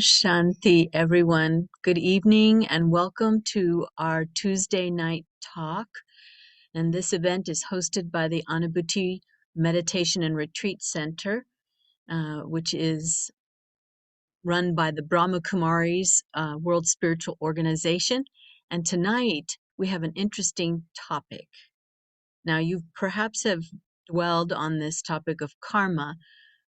Shanti, everyone. Good evening and welcome to our Tuesday night talk. And this event is hosted by the Anubhuti Meditation and Retreat Center, which is run by the Brahma Kumaris World Spiritual Organization. And tonight we have an interesting topic. Now, you perhaps have dwelled on this topic of karma,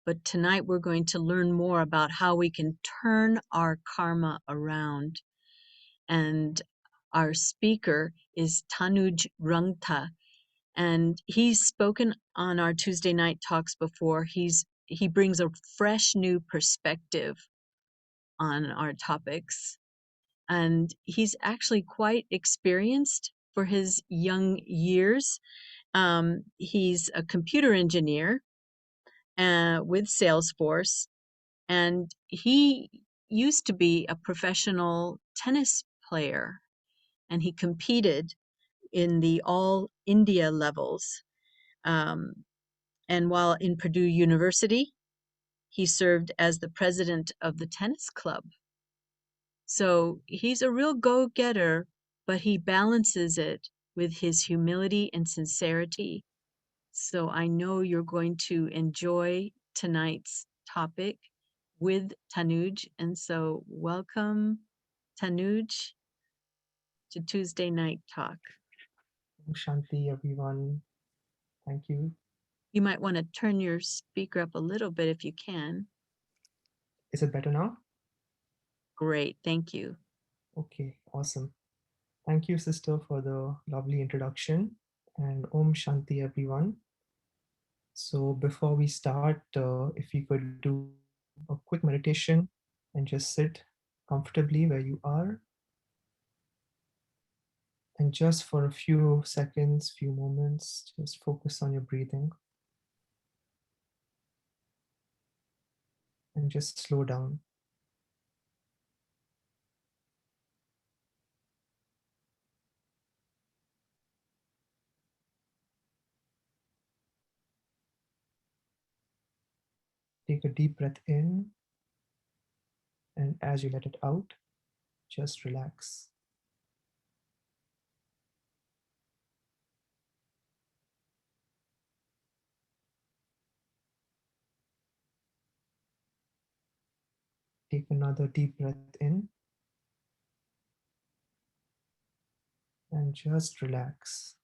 but tonight we're going to learn more about how we can turn our karma around. And our speaker is Tanuj Rungta, and he's spoken on our Tuesday night talks before. He brings a fresh new perspective on our topics, and he's actually quite experienced for his young years. He's a computer engineer with Salesforce, and he used to be a professional tennis player, and he competed in the all India levels. And while in Purdue University, he served as the president of the tennis club. So he's a real go-getter, but he balances it with his humility and sincerity. So I know you're going to enjoy tonight's topic with Tanuj. And so welcome, Tanuj, to Tuesday Night Talk. Shanti, everyone. Thank you. You might want to turn your speaker up a little bit if you can. Is it better now? Great, thank you. Okay, awesome. Thank you, sister, for the lovely introduction. And Om Shanti, everyone. So, before we start, if you could do a quick meditation and just sit comfortably where you are. And just for a few seconds, few moments, just focus on your breathing. And just slow down. Take a deep breath in, and as you let it out, just relax. Take another deep breath in, and just relax.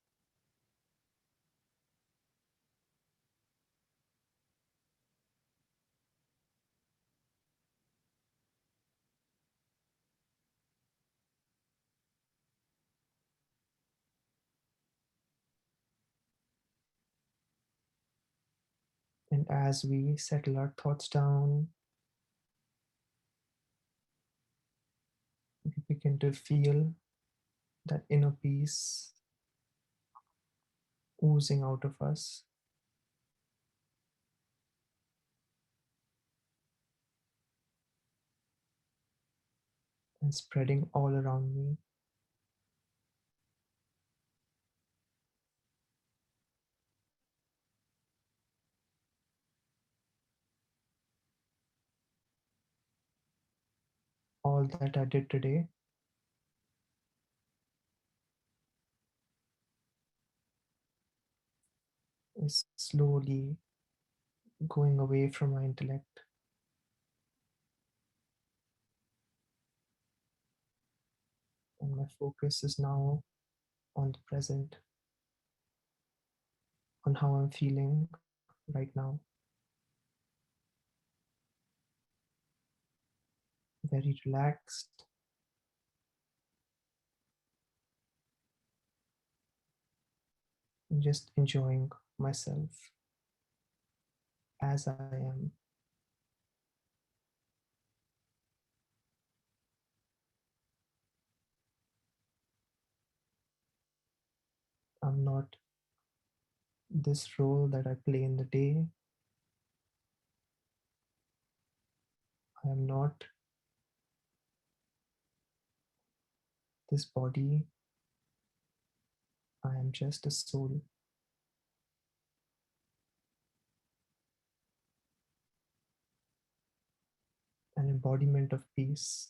And as we settle our thoughts down, we begin to feel that inner peace oozing out of us. And spreading all around me. All that I did today is slowly going away from my intellect. And my focus is now on the present, on how I'm feeling right now. Very relaxed, and just enjoying myself as I am. I'm not this role that I play in the day. I am not this body. I am just a soul. an embodiment of peace.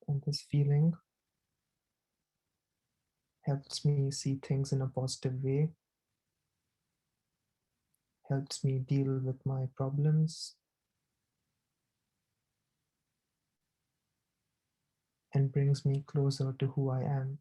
And this feeling helps me see things in a positive way, helps me deal with my problems, and brings me closer to who I am.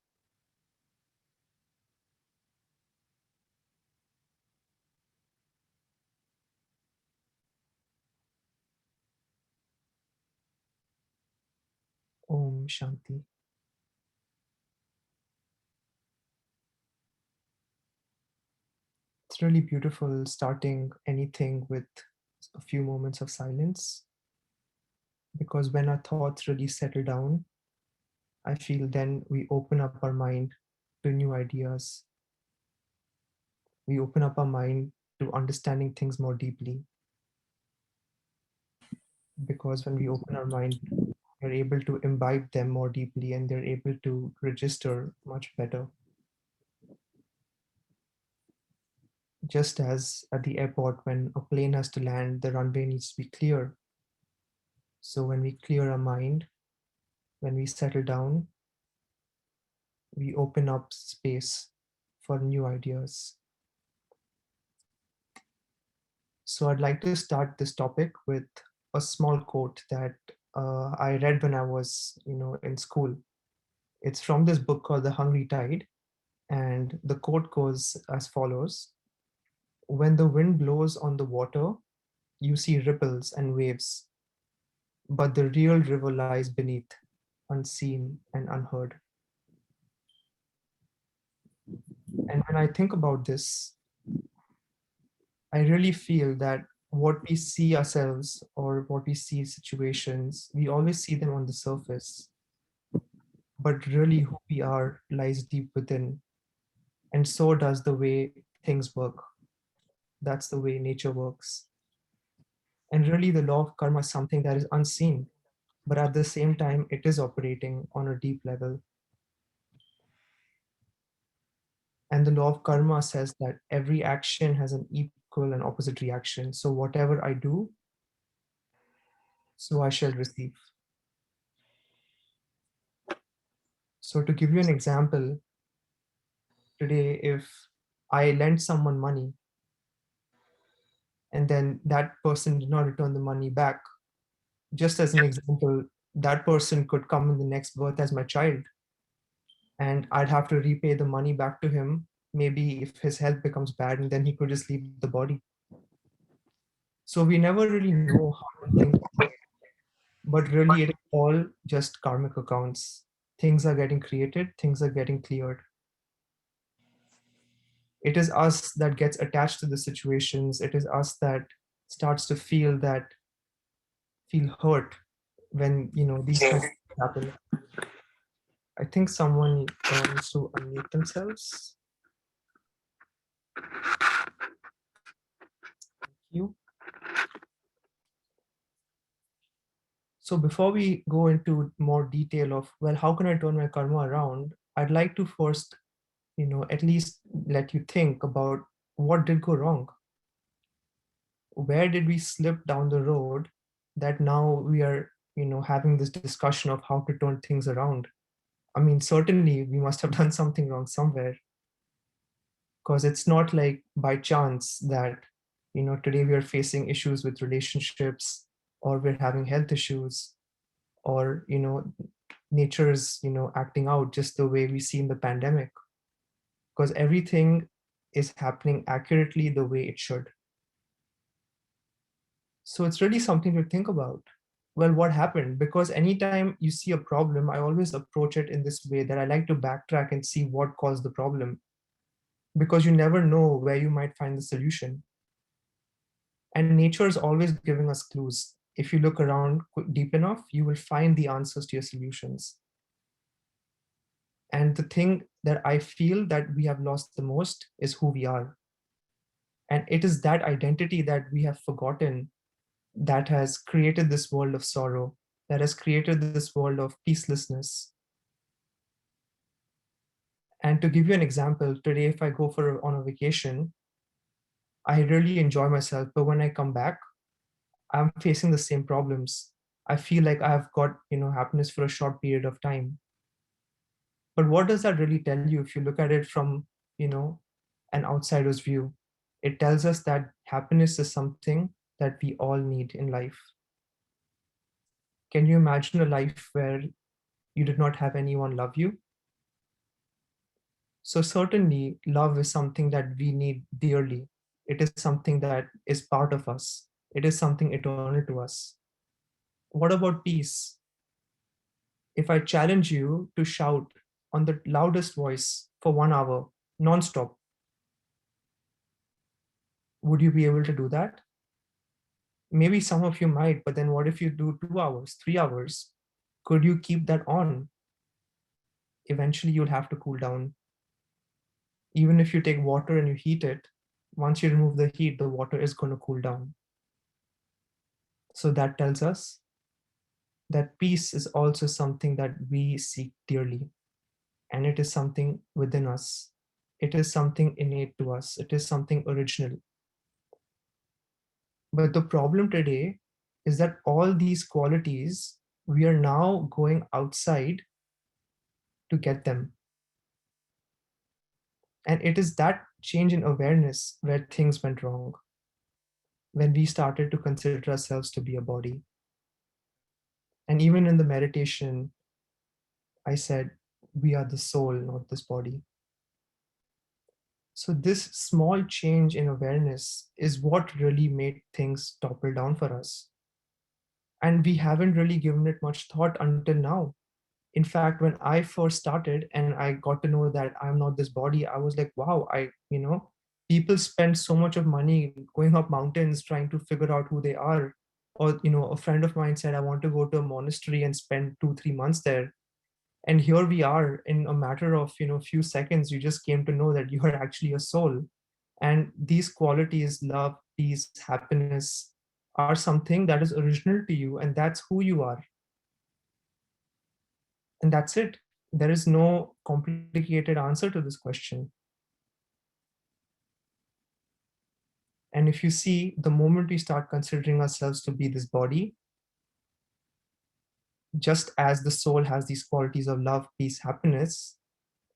Om Shanti. It's really beautiful starting anything with a few moments of silence, because when our thoughts really settle down, I feel then we open up our mind to new ideas. We open up our mind to understanding things more deeply, because when we open our mind, we're able to imbibe them more deeply and they're able to register much better. Just as at the airport, when a plane has to land, the runway needs to be clear. So when we clear our mind, when we settle down, we open up space for new ideas. So I'd like to start this topic with a small quote that I read when I was, in school. It's from this book called The Hungry Tide, and the quote goes as follows: "When the wind blows on the water, you see ripples and waves, but the real river lies beneath, unseen and unheard." And when I think about this, I really feel that what we see ourselves or what we see situations, we always see them on the surface, but really who we are lies deep within. And so does the way things work. That's the way nature works. And really, the law of karma is something that is unseen, but at the same time, it is operating on a deep level. And the law of karma says that every action has an equal and opposite reaction. So whatever I do, so I shall receive. So to give you an example, today, if I lend someone money and then that person did not return the money back, just as an example, that person could come in the next birth as my child, and I'd have to repay the money back to him. Maybe if his health becomes bad, and then he could just leave the body. So we never really know how things work, but really it is all just karmic accounts. Things are getting created, things are getting cleared. It is us that gets attached to the situations. It is us that starts to feel hurt when these kinds of things happen. I think someone needs to unmute themselves. You. So before we go into more detail of, well, how can I turn my karma around? I'd like to first, at least let you think about what did go wrong. Where did we slip down the road that now we are, having this discussion of how to turn things around? I mean, certainly we must have done something wrong somewhere, because it's not like by chance that, today we are facing issues with relationships, or we're having health issues, or nature is acting out just the way we see in the pandemic, because everything is happening accurately the way it should. So it's really something to think about. Well, what happened? Because anytime you see a problem, I always approach it in this way, that I like to backtrack and see what caused the problem, because you never know where you might find the solution. And nature is always giving us clues. If you look around deep enough, you will find the answers to your solutions. And the thing that I feel that we have lost the most is who we are. And it is that identity that we have forgotten that has created this world of sorrow, that has created this world of peacelessness. And to give you an example, today, if I go on a vacation, I really enjoy myself, but when I come back, I'm facing the same problems. I feel like I've got, happiness for a short period of time. But what does that really tell you if you look at it from, you know, an outsider's view? It tells us that happiness is something that we all need in life. Can you imagine a life where you did not have anyone love you? So certainly love is something that we need dearly. It is something that is part of us. It is something eternal to us. What about peace? If I challenge you to shout on the loudest voice for 1 hour, non-stop, would you be able to do that? Maybe some of you might, but then what if you do 2 hours, 3 hours? Could you keep that on? Eventually, you'll have to cool down. Even if you take water and you heat it, once you remove the heat, the water is going to cool down. So that tells us that peace is also something that we seek dearly, and it is something within us. It is something innate to us, it is something original. But the problem today is that all these qualities, we are now going outside to get them. And it is that change in awareness where things went wrong, when we started to consider ourselves to be a body. And even in the meditation, I said, we are the soul, not this body. So, this small change in awareness is what really made things topple down for us. And we haven't really given it much thought until now. In fact, when I first started and I got to know that I'm not this body, I was like, wow, people spend so much of money going up mountains trying to figure out who they are. Or, a friend of mine said, I want to go to a monastery and spend 2, 3 months there. And here we are in a matter of, few seconds, you just came to know that you are actually a soul. And these qualities, love, peace, happiness, are something that is original to you, and that's who you are. And that's it. There is no complicated answer to this question. And if you see, the moment we start considering ourselves to be this body, just as the soul has these qualities of love, peace, happiness,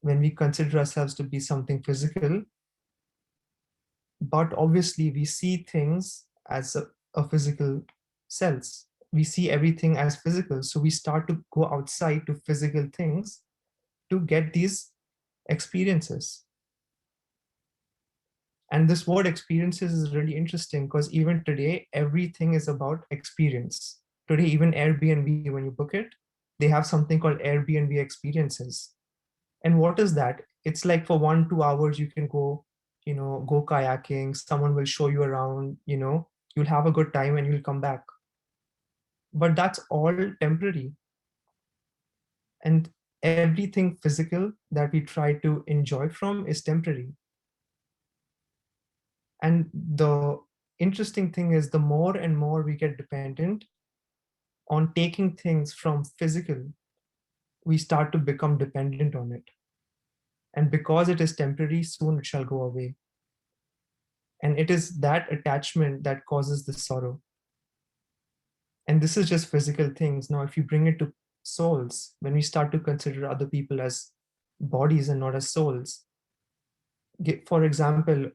when we consider ourselves to be something physical, but obviously we see things as a physical sense. We see everything as physical. So we start to go outside to physical things to get these experiences. And this word experiences is really interesting because even today, everything is about experience. Today, even Airbnb, when you book it, they have something called Airbnb experiences. And what is that? It's like for 1, 2 hours, you can go kayaking, someone will show you around, you'll have a good time and you'll come back. But that's all temporary. And everything physical that we try to enjoy from is temporary. And the interesting thing is, the more and more we get dependent on taking things from physical, we start to become dependent on it. And because it is temporary, soon it shall go away. And it is that attachment that causes the sorrow. And this is just physical things. Now, if you bring it to souls, when we start to consider other people as bodies and not as souls, for example,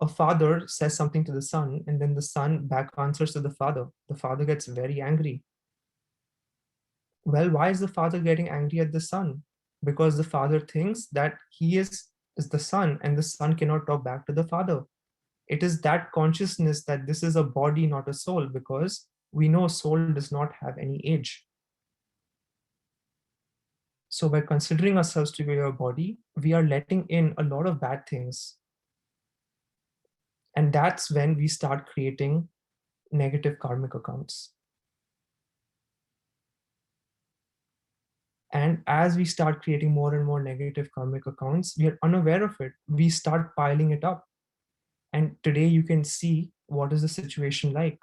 a father says something to the son, and then the son back answers to the father. The father gets very angry. Well, why is the father getting angry at the son? Because the father thinks that he is the son, and the son cannot talk back to the father. It is that consciousness that this is a body, not a soul, because we know soul does not have any age. So by considering ourselves to be a body, we are letting in a lot of bad things. And that's when we start creating negative karmic accounts. And as we start creating more and more negative karmic accounts, we are unaware of it. We start piling it up. And today you can see what is the situation like.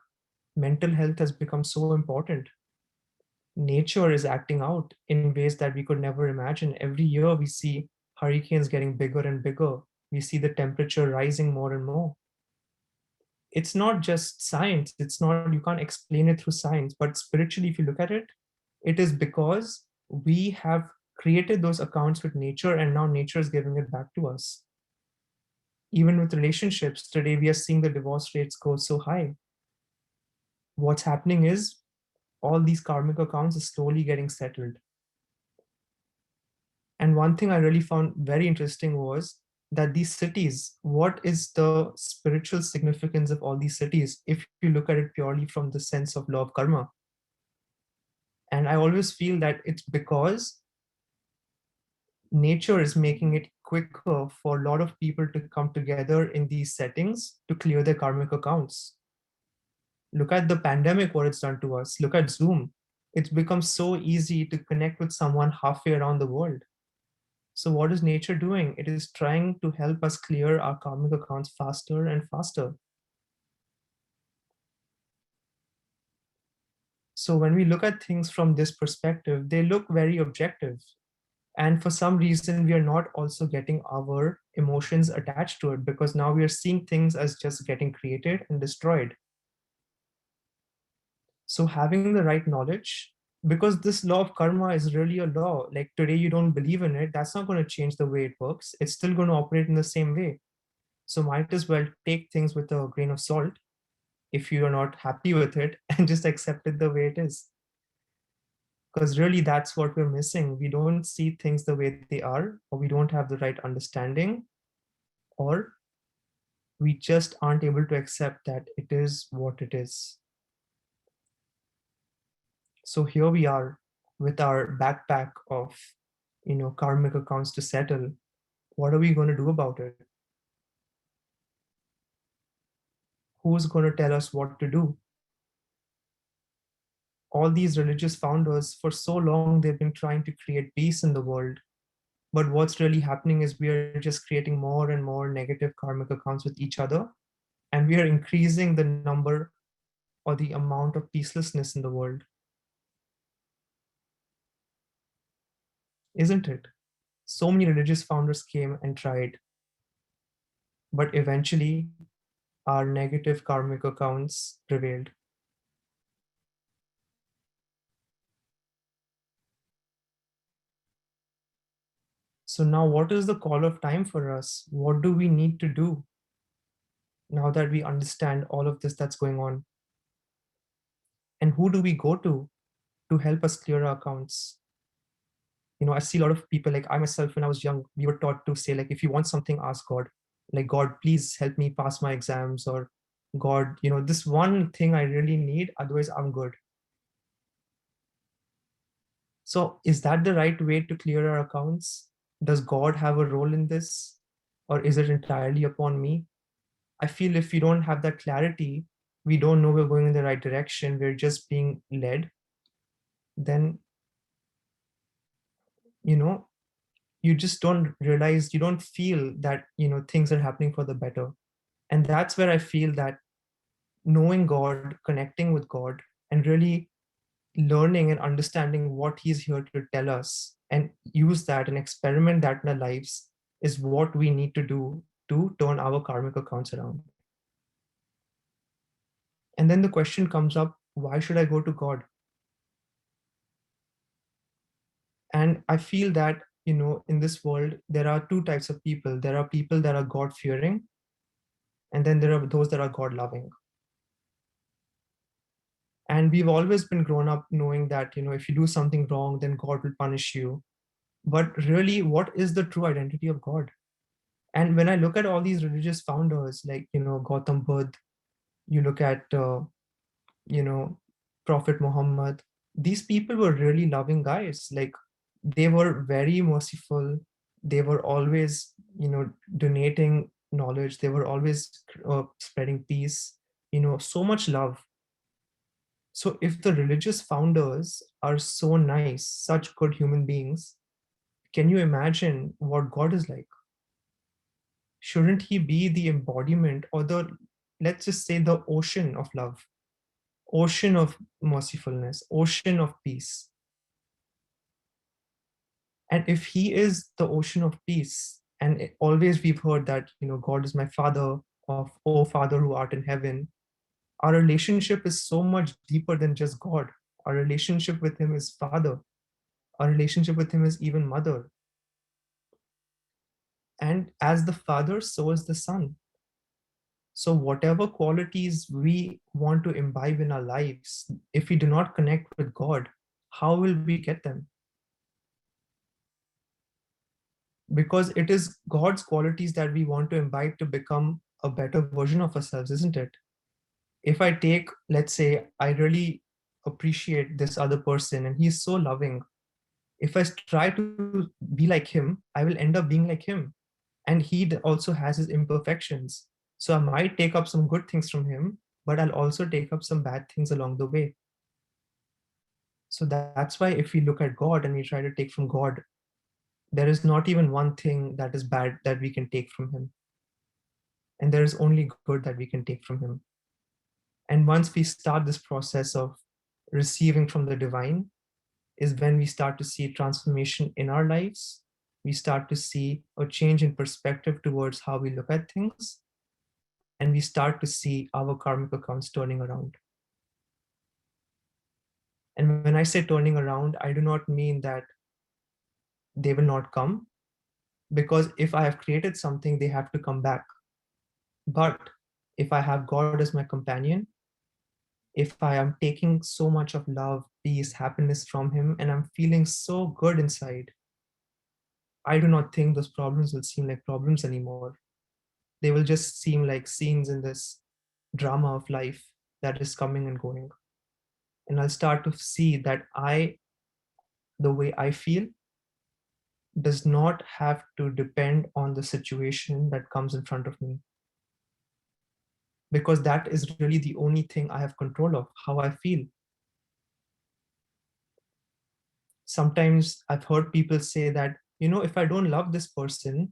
Mental health has become so important. Nature is acting out in ways that we could never imagine. Every year we see hurricanes getting bigger and bigger. We see the temperature rising more and more. It's not just science. It's not, you can't explain it through science, but spiritually, if you look at it, it is because we have created those accounts with nature and now nature is giving it back to us. Even with relationships, today we are seeing the divorce rates go so high. What's happening is all these karmic accounts are slowly getting settled. And one thing I really found very interesting was that these cities, what is the spiritual significance of all these cities if you look at it purely from the sense of law of karma? And I always feel that it's because nature is making it quicker for a lot of people to come together in these settings to clear their karmic accounts. Look at the pandemic, what it's done to us. Look at Zoom. It's become so easy to connect with someone halfway around the world. So, what is nature doing? It is trying to help us clear our karmic accounts faster and faster. So, when we look at things from this perspective, they look very objective. And for some reason, we are not also getting our emotions attached to it because now we are seeing things as just getting created and destroyed. So, having the right knowledge, because this law of karma is really a law, like today you don't believe in it, that's not going to change the way it works. It's still going to operate in the same way. So might as well take things with a grain of salt if you are not happy with it and just accept it the way it is. Because really that's what we're missing. We don't see things the way they are, or we don't have the right understanding, or we just aren't able to accept that it is what it is. So here we are with our backpack of karmic accounts to settle. What are we going to do about it? Who's going to tell us what to do? All these religious founders, for so long, they've been trying to create peace in the world. But what's really happening is we are just creating more and more negative karmic accounts with each other. And we are increasing the number or the amount of peacelessness in the world. Isn't it? So many religious founders came and tried. But eventually, our negative karmic accounts prevailed. So now what is the call of time for us? What do we need to do now that we understand all of this that's going on? And who do we go to help us clear our accounts? I see a lot of people, like I myself, when I was young, we were taught to say, like, if you want something, ask God. Like, God, please help me pass my exams, or God, this one thing I really need, otherwise I'm good. So is that the right way to clear our accounts? Does God have a role in this? Or is it entirely upon me? I feel if we don't have that clarity, we don't know we're going in the right direction, we're just being led, then, you know, you just don't realize, you don't feel that, things are happening for the better. And that's where I feel that knowing God, connecting with God, and really learning and understanding what He's here to tell us and use that and experiment that in our lives is what we need to do to turn our karmic accounts around. And then the question comes up, why should I go to God? And I feel that, in this world, there are two types of people. There are people that are God fearing, and then there are those that are God loving. And we've always been grown up knowing that, if you do something wrong, then God will punish you. But really, what is the true identity of God? And when I look at all these religious founders, like, Gautam Buddha, you look at, you know, Prophet Muhammad, these people were really loving guys. Like, they were very merciful. They were always, donating knowledge. They were always spreading peace, so much love. So if the religious founders are so nice, such good human beings, can you imagine what God is like? Shouldn't he be the embodiment or let's just say, the ocean of love, ocean of mercifulness, ocean of peace? And if he is the ocean of peace, and always we've heard that, God is my father, of oh Father who art in heaven, our relationship is so much deeper than just God. Our relationship with him is father. Our relationship with him is even mother. And as the father, so is the son. So whatever qualities we want to imbibe in our lives, if we do not connect with God, how will we get them? Because it is God's qualities that we want to imbibe to become a better version of ourselves, isn't it? If I take, let's say, I really appreciate this other person and he's so loving. If I try to be like him, I will end up being like him. And he also has his imperfections. So I might take up some good things from him, but I'll also take up some bad things along the way. So that's why if we look at God and we try to take from God, there is not even one thing that is bad that we can take from him. And there is only good that we can take from him. And once we start this process of receiving from the divine, is when we start to see transformation in our lives. We start to see a change in perspective towards how we look at things. And we start to see our karmic accounts turning around. And when I say turning around, I do not mean that they will not come, because if I have created something, they have to come back. But if I have God as my companion, if I am taking so much of love, peace, happiness from him, and I'm feeling so good inside, I do not think those problems will seem like problems anymore. They will just seem like scenes in this drama of life that is coming and going. And I'll start to see that the way I feel, does not have to depend on the situation that comes in front of me. Because that is really the only thing I have control of, how I feel. Sometimes I've heard people say that, if I don't love this person,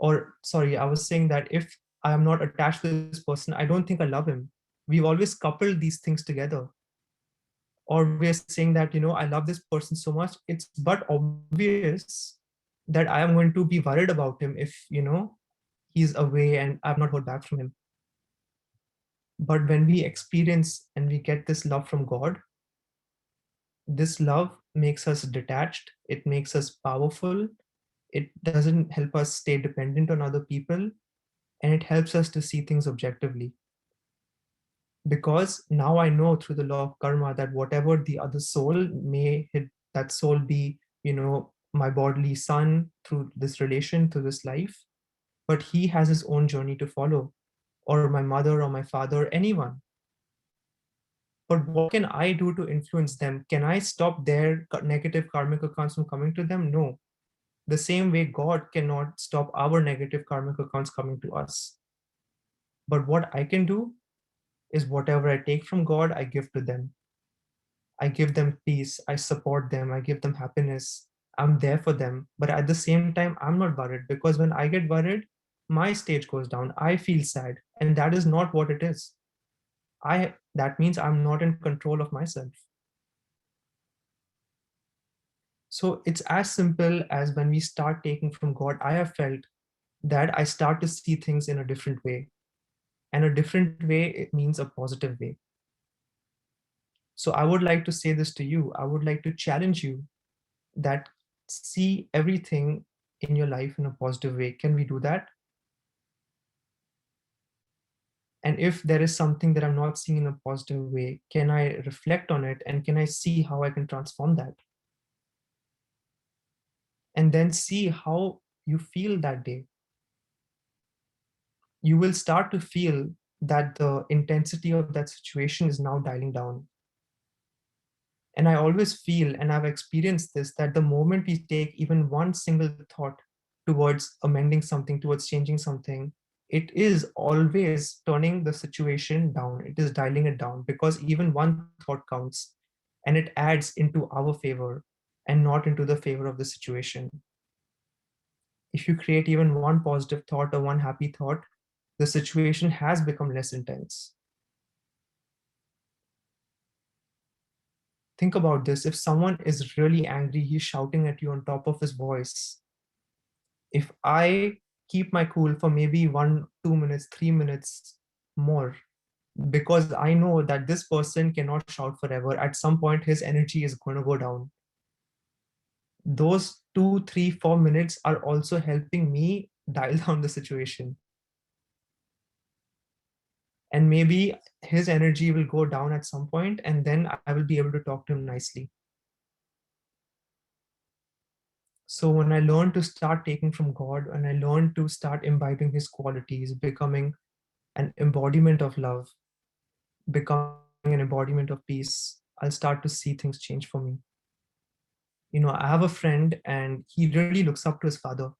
or sorry, I was saying that if I am not attached to this person, I don't think I love him. We've always coupled these things together. Or we're saying that, I love this person so much, it's but obvious that I am going to be worried about him if, he's away and I've not heard back from him. But when we experience and we get this love from God, this love makes us detached, it makes us powerful, it doesn't help us stay dependent on other people, and it helps us to see things objectively. Because now I know through the law of karma that whatever the other soul may hit, that soul be, my bodily son through this relation, through this life, but he has his own journey to follow, or my mother or my father, anyone. But what can I do to influence them? Can I stop their negative karmic accounts from coming to them? No. The same way God cannot stop our negative karmic accounts coming to us. But what I can do is whatever I take from God, I give to them. I give them peace, I support them, I give them happiness. I'm there for them. But at the same time, I'm not worried, because when I get worried, my stage goes down. I feel sad. And that is not what it is. That means I'm not in control of myself. So it's as simple as when we start taking from God, I have felt that I start to see things in a different way. And a different way, it means a positive way. So I would like to say this to you. I would like to challenge you that see everything in your life in a positive way. Can we do that? And if there is something that I'm not seeing in a positive way, can I reflect on it and can I see how I can transform that? And then see how you feel that day. You will start to feel that the intensity of that situation is now dialing down. And I always feel, and I've experienced this, that the moment we take even one single thought towards amending something, towards changing something, it is always turning the situation down. It is dialing it down, because even one thought counts and it adds into our favor and not into the favor of the situation. If you create even one positive thought or one happy thought, the situation has become less intense. Think about this. If someone is really angry, he's shouting at you on top of his voice. If I keep my cool for maybe 1, 2 minutes, 3 minutes more, because I know that this person cannot shout forever, at some point his energy is going to go down. Those 2, 3, 4 minutes are also helping me dial down the situation. And maybe his energy will go down at some point, and then I will be able to talk to him nicely. So when I learned to start taking from God, and I learned to start imbibing his qualities, becoming an embodiment of love, becoming an embodiment of peace, I'll start to see things change for me. I have a friend and he really looks up to his father.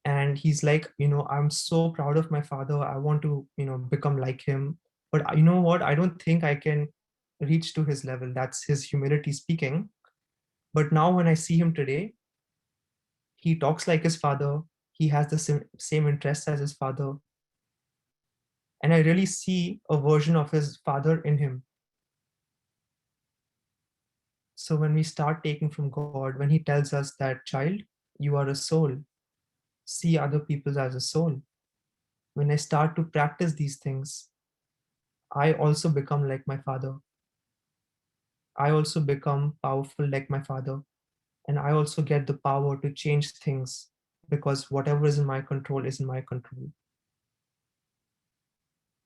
And he's like, I'm so proud of my father. I want to, become like him. But you know what? I don't think I can reach to his level. That's his humility speaking. But now when I see him today, he talks like his father. He has the same interests as his father. And I really see a version of his father in him. So when we start taking from God, when he tells us that, child, you are a soul, see other people as a soul. When I start to practice these things, I also become like my father. I also become powerful like my father. And I also get the power to change things, because whatever is in my control is in my control.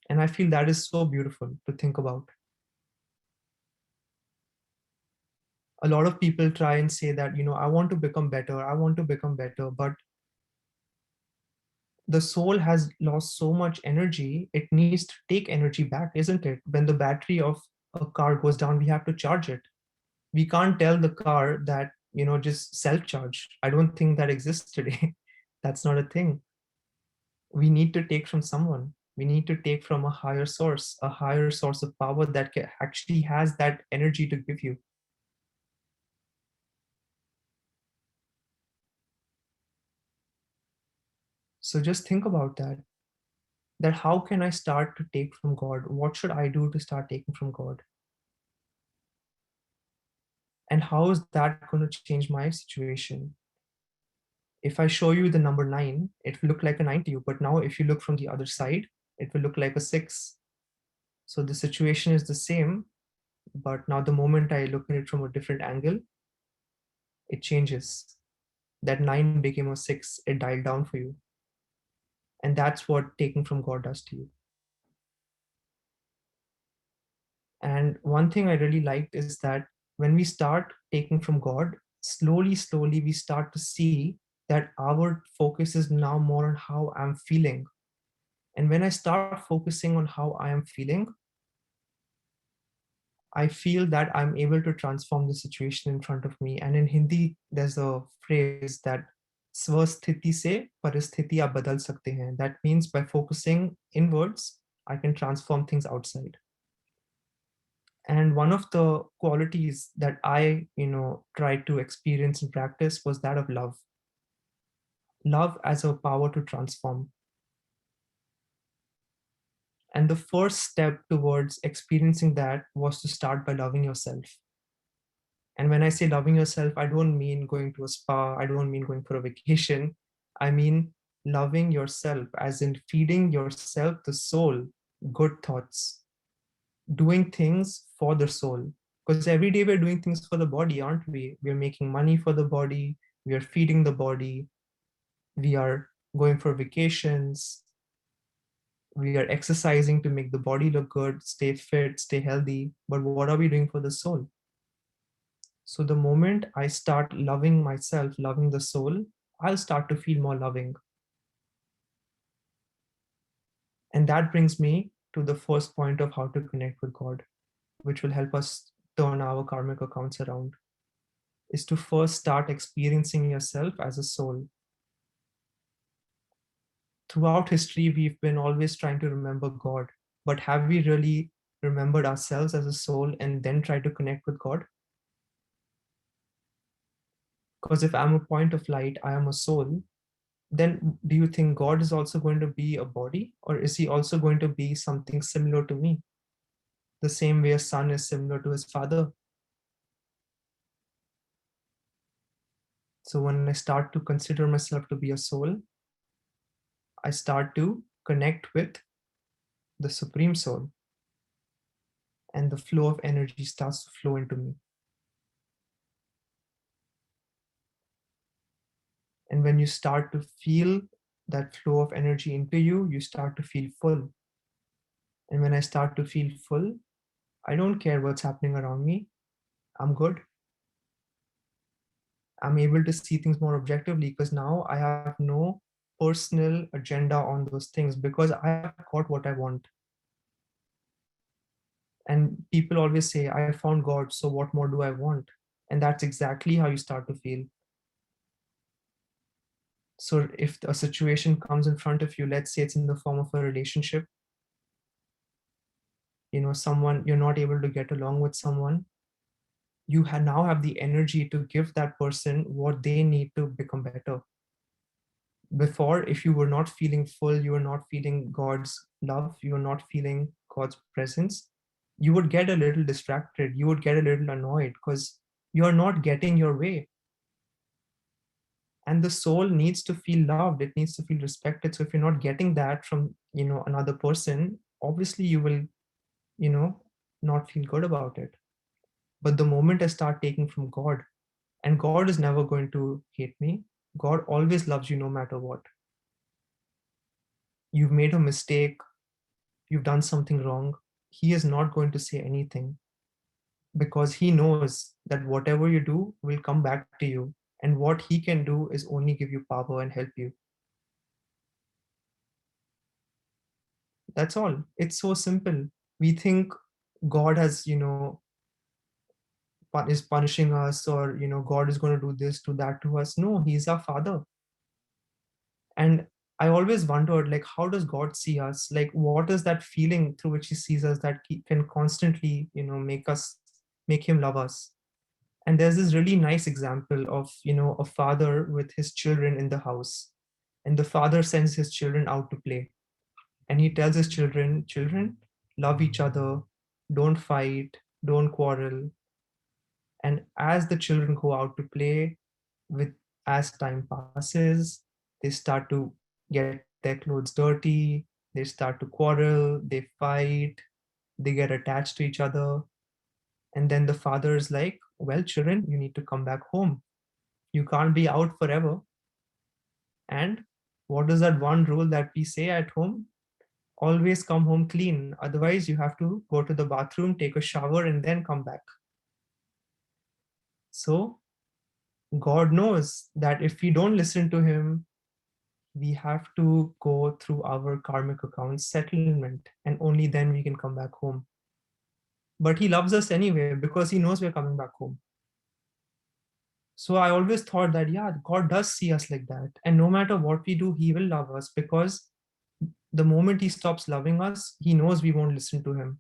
And I feel that is so beautiful to think about. A lot of people try and say that, I want to become better, I want to become better. But the soul has lost so much energy, it needs to take energy back, isn't it? When the battery of a car goes down, we have to charge it. We can't tell the car that, just self charge. I don't think that exists today. That's not a thing. We need to take from someone. We need to take from a higher source of power that actually has that energy to give you. So just think about that how can I start to take from God? What should I do to start taking from God? And how is that going to change my situation? If I show you the number 9, it will look like a 9 to you. But now if you look from the other side, it will look like a 6. So the situation is the same, but now the moment I look at it from a different angle, it changes. That 9 became a 6, it dialed down for you. And that's what taking from God does to you. And one thing I really liked is that when we start taking from God, slowly, we start to see that our focus is now more on how I'm feeling. And when I start focusing on how I am feeling, I feel that I'm able to transform the situation in front of me. And in Hindi, there's a phrase that swasthiti se paristhiti aap badal sakte hain. That means by focusing inwards, I can transform things outside. And one of the qualities that I, tried to experience and practice was that of love. Love as a power to transform. And the first step towards experiencing that was to start by loving yourself. And when I say loving yourself, I don't mean going to a spa, I don't mean going for a vacation. I mean loving yourself, as in feeding yourself, the soul, good thoughts, doing things for the soul. Because every day we're doing things for the body, aren't we? We're making money for the body, we are feeding the body, we are going for vacations, we are exercising to make the body look good, stay fit, stay healthy. But what are we doing for the soul? So the moment I start loving myself, loving the soul, I'll start to feel more loving. And that brings me to the first point of how to connect with God, which will help us turn our karmic accounts around, is to first start experiencing yourself as a soul. Throughout history, we've been always trying to remember God, but have we really remembered ourselves as a soul and then try to connect with God? Because if I'm a point of light, I am a soul, then do you think God is also going to be a body, or is he also going to be something similar to me? The same way a son is similar to his father. So when I start to consider myself to be a soul, I start to connect with the supreme soul, and the flow of energy starts to flow into me. And when you start to feel that flow of energy into you, you start to feel full. And when I start to feel full, I don't care what's happening around me. I'm good. I'm able to see things more objectively because now I have no personal agenda on those things because I have got what I want. And people always say, I found God, so what more do I want? And that's exactly how you start to feel. So if a situation comes in front of you, let's say it's in the form of a relationship, someone you're not able to get along with someone, you now have the energy to give that person what they need to become better. Before, if you were not feeling full, you were not feeling God's love, you were not feeling God's presence, you would get a little distracted, you would get a little annoyed because you're not getting your way. And the soul needs to feel loved, it needs to feel respected. So if you're not getting that from another person, obviously you will you know not feel good about it. But the moment I start taking from God, and God is never going to hate me, God always loves you no matter what. You've made a mistake, you've done something wrong, he is not going to say anything because he knows that whatever you do will come back to you, and what he can do is only give you power and help you. That's all. It's so simple. We think God has, is punishing us, or God is going to do this, do that to us. No, he's our father. And I always wondered, like, how does God see us? Like, what is that feeling through which he sees us that he can constantly make him love us? And there's this really nice example of a father with his children in the house, and the father sends his children out to play, and he tells his children, love each other, don't fight, don't quarrel. And as the children go out to play, with as time passes, they start to get their clothes dirty, they start to quarrel, they fight, they get attached to each other. And then the father is like, well, children, you need to come back home. You can't be out forever. And what is that one rule that we say at home? Always come home clean. Otherwise, you have to go to the bathroom, take a shower, and then come back. So God knows that if we don't listen to him, we have to go through our karmic account settlement, and only then we can come back home. But he loves us anyway because he knows we're coming back home. So I always thought that, yeah, God does see us like that. And no matter what we do, he will love us because the moment he stops loving us, he knows we won't listen to him.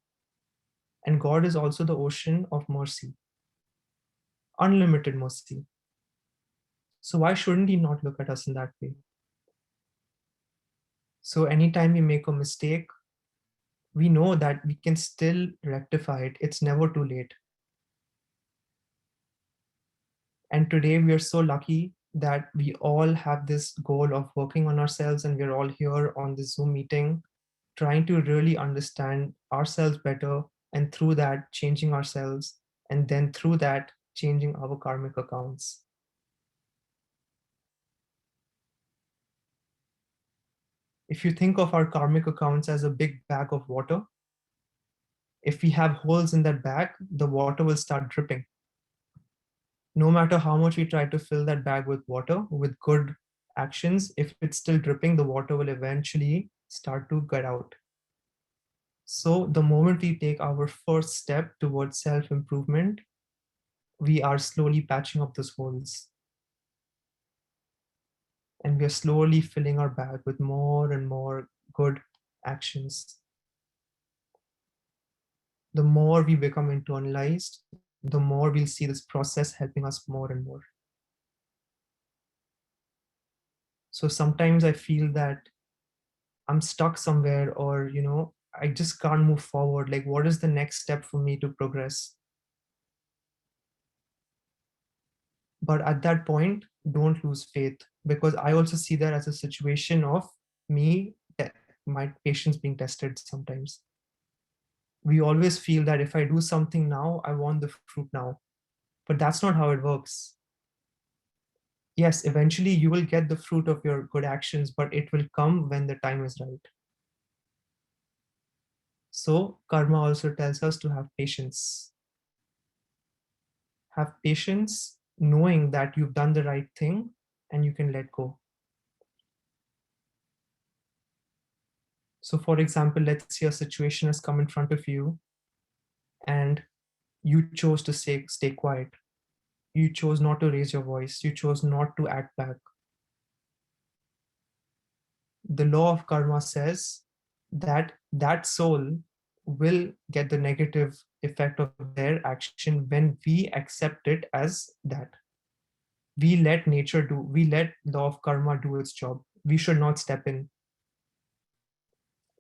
And God is also the ocean of mercy, unlimited mercy. So why shouldn't he not look at us in that way? So anytime we make a mistake, we know that we can still rectify it. It's never too late. And today we are so lucky that we all have this goal of working on ourselves, and we're all here on this Zoom meeting trying to really understand ourselves better, and through that changing ourselves, and then through that changing our karmic accounts. If you think of our karmic accounts as a big bag of water, if we have holes in that bag, the water will start dripping. No matter how much we try to fill that bag with water with good actions, if it's still dripping, the water will eventually start to get out. So the moment we take our first step towards self-improvement, we are slowly patching up those holes. And we are slowly filling our bag with more and more good actions. The more we become internalized, the more we'll see this process helping us more and more. So sometimes I feel that I'm stuck somewhere, or I just can't move forward. Like, what is the next step for me to progress? But at that point, don't lose faith, because I also see that as a situation of me, my patience being tested sometimes. We always feel that if I do something now, I want the fruit now. But that's not how it works. Yes, eventually you will get the fruit of your good actions, but it will come when the time is right. So, karma also tells us to have patience. Have patience knowing that you've done the right thing and you can let go. So, for example, let's say a situation has come in front of you and you chose to stay quiet. You chose not to raise your voice. You chose not to act back. The law of karma says that that soul will get the negative effect of their action when we accept it as that. We let law of karma do its job. We should not step in.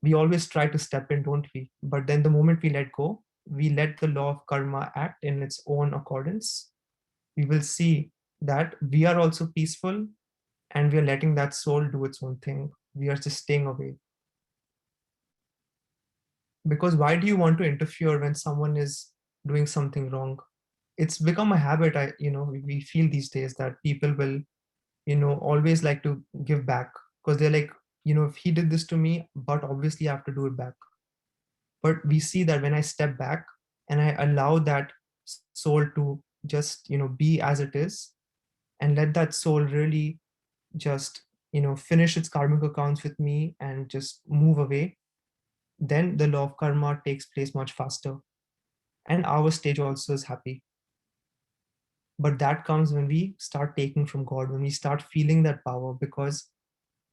We always try to step in, don't we? But then the moment we let go, we let the law of karma act in its own accordance, we will see that we are also peaceful, and we are letting that soul do its own thing. We are just staying away. Because why do you want to interfere when someone is doing something wrong? It's become a habit. We feel these days that people will, always like to give back, because they're like, if he did this to me, but obviously I have to do it back. But we see that when I step back and I allow that soul to just be as it is, and let that soul really just finish its karmic accounts with me and just move away, then the law of karma takes place much faster, and our stage also is happy. But that comes when we start taking from God, when we start feeling that power, because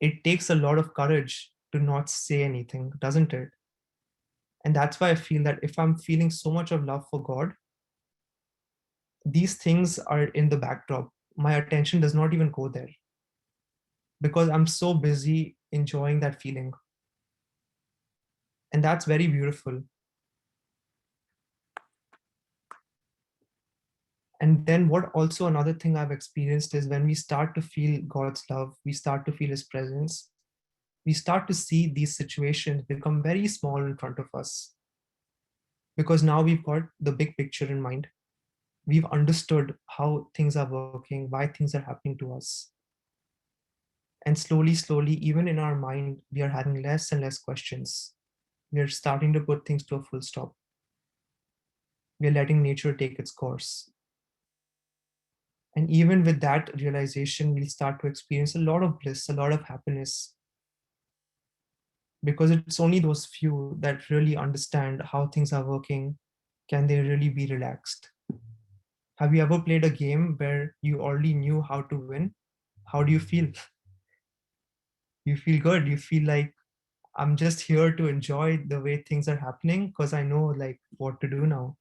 it takes a lot of courage to not say anything, doesn't it? And that's why I feel that if I'm feeling so much of love for God, these things are in the backdrop. My attention does not even go there, because I'm so busy enjoying that feeling. And that's very beautiful. And then, what also another thing I've experienced is when we start to feel God's love, we start to feel His presence, we start to see these situations become very small in front of us. Because now we've got the big picture in mind. We've understood how things are working, why things are happening to us. And slowly, slowly, even in our mind, we are having less and less questions. We are starting to put things to a full stop. We are letting nature take its course. And even with that realization, we'll start to experience a lot of bliss, a lot of happiness, because it's only those few that really understand how things are working. Can they really be relaxed? Have you ever played a game where you already knew how to win? How do you feel? You feel good. You feel like, I'm just here to enjoy the way things are happening because I know like what to do now.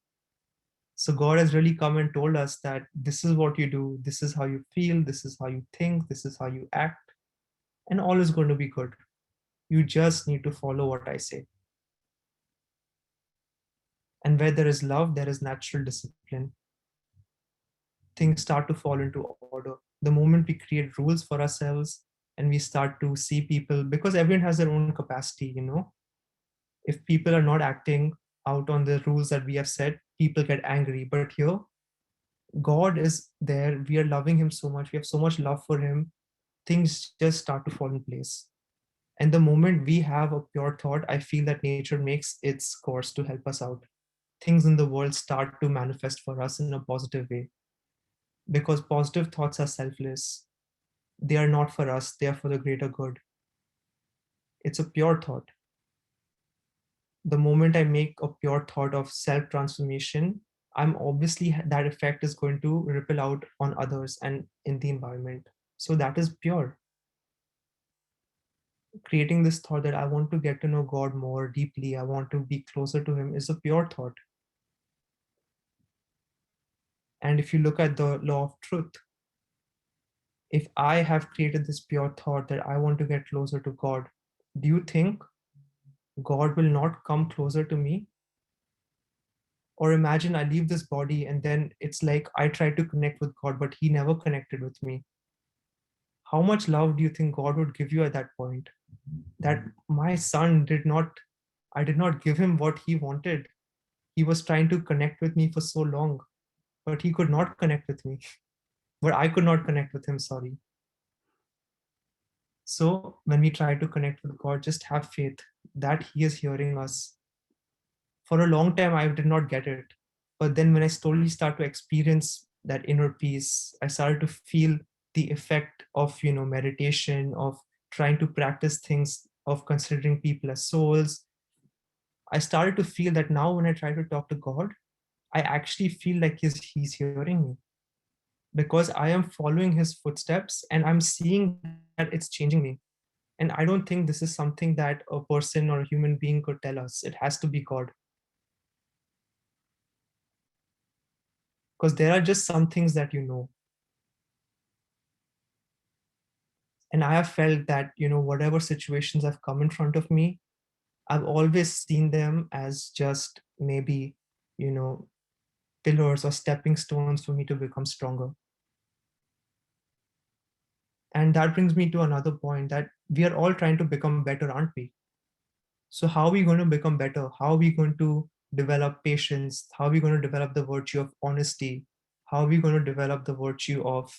So God has really come and told us that this is what you do, this is how you feel, this is how you think, this is how you act, and all is going to be good. You just need to follow what I say. And where there is love, there is natural discipline. Things start to fall into order. The moment we create rules for ourselves and we start to see people, because everyone has their own capacity, if people are not acting out on the rules that we have set, people get angry. But here, God is there. We are loving Him so much. We have so much love for Him. Things just start to fall in place. And the moment we have a pure thought, I feel that nature makes its course to help us out. Things in the world start to manifest for us in a positive way, because positive thoughts are selfless. They are not for us, they are for the greater good. It's a pure thought. The moment I make a pure thought of self transformation, I'm obviously that effect is going to ripple out on others and in the environment. So that is pure. Creating this thought that I want to get to know God more deeply, I want to be closer to Him, is a pure thought. And if you look at the law of truth, if I have created this pure thought that I want to get closer to God, do you think God will not come closer to me? Or imagine I leave this body and then it's like I tried to connect with God, but He never connected with me. How much love do you think God would give you at that point? That my son did not, I did not give him what he wanted. He was trying to connect with me for so long, but he could not connect with me. But I could not connect with him, sorry. So when we try to connect with God, just have faith that He is hearing us. For a long time, I did not get it. But then when I slowly start to experience that inner peace, I started to feel the effect of, meditation, of trying to practice things, of considering people as souls. I started to feel that now when I try to talk to God, I actually feel like he's hearing me because I am following His footsteps and I'm seeing that it's changing me. And I don't think this is something that a person or a human being could tell us. It has to be God. Because there are just some things that you know. And I have felt that, whatever situations have come in front of me, I've always seen them as just maybe, you know, pillars or stepping stones for me to become stronger. And that brings me to another point that we are all trying to become better, aren't we? So, how are we going to become better? How are we going to develop patience? How are we going to develop the virtue of honesty? How are we going to develop the virtue of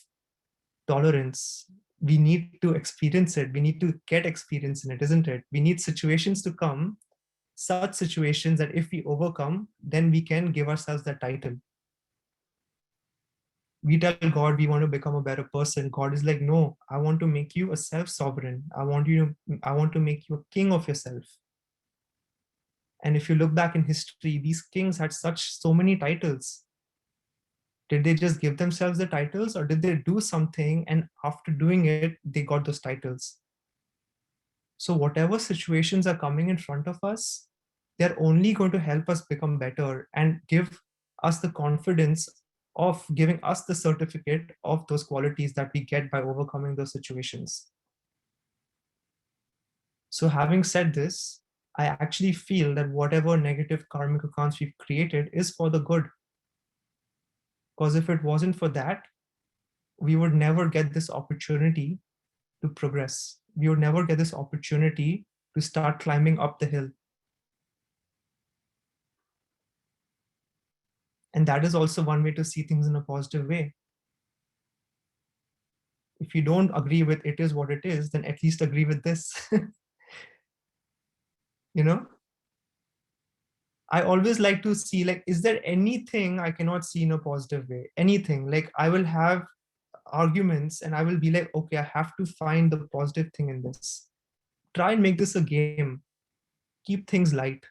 tolerance? We need to experience it. We need to get experience in it, isn't it? We need situations to come, such situations that if we overcome, then we can give ourselves that title. We tell God we want to become a better person. God is like, no, I want to make you a self-sovereign. I want to make you a king of yourself. And if you look back in history, these kings had so many titles. Did they just give themselves the titles or did they do something and after doing it, they got those titles? So whatever situations are coming in front of us, they're only going to help us become better and give us the confidence of giving us the certificate of those qualities that we get by overcoming those situations. So having said this, I actually feel that whatever negative karmic accounts we've created is for the good. Because if it wasn't for that, we would never get this opportunity to progress. We would never get this opportunity to start climbing up the hill. And that is also one way to see things in a positive way. If you don't agree with it is what it is, then at least agree with this. you know, I always like to see, like, is there anything I cannot see in a positive way? Anything. Like, I will have arguments and I will be like, okay, I have to find the positive thing in this. Try and make this a game. Keep things light.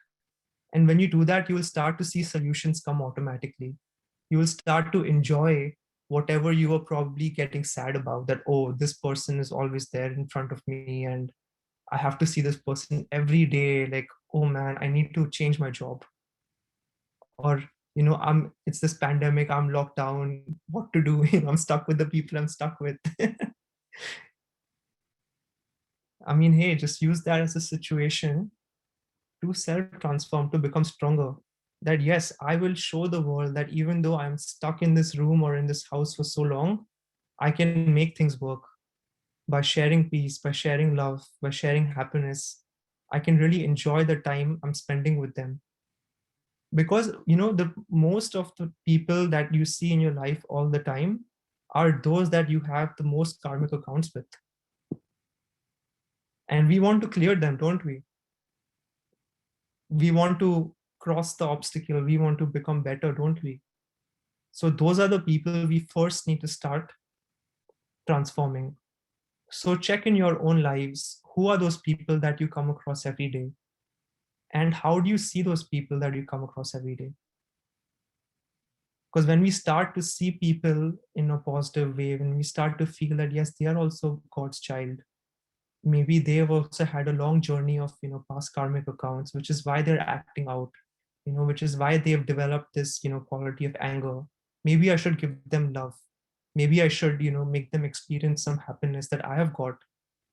And when you do that, you will start to see solutions come automatically. You will start to enjoy whatever you were probably getting sad about, that, oh, this person is always there in front of me and I have to see this person every day. Like, oh man, I need to change my job. Or, it's this pandemic, I'm locked down, what to do? I'm stuck with the people I'm stuck with. I mean, hey, just use that as a situation to self transform, to become stronger. That, yes, I will show the world that even though I'm stuck in this room or in this house for so long, I can make things work by sharing peace, by sharing love, by sharing happiness. I can really enjoy the time I'm spending with them. Because, the most of the people that you see in your life all the time are those that you have the most karmic accounts with. And we want to clear them, don't we? We want to cross the obstacle. We want to become better, don't we? So those are the people we first need to start transforming. So check in your own lives. Who are those people that you come across every day? And how do you see those people that you come across every day? Because when we start to see people in a positive way, when we start to feel that, yes, they are also God's child, maybe they've also had a long journey of, past karmic accounts, which is why they're acting out, which is why they've developed this, quality of anger. Maybe I should give them love. maybe I should, make them experience some happiness that I have got,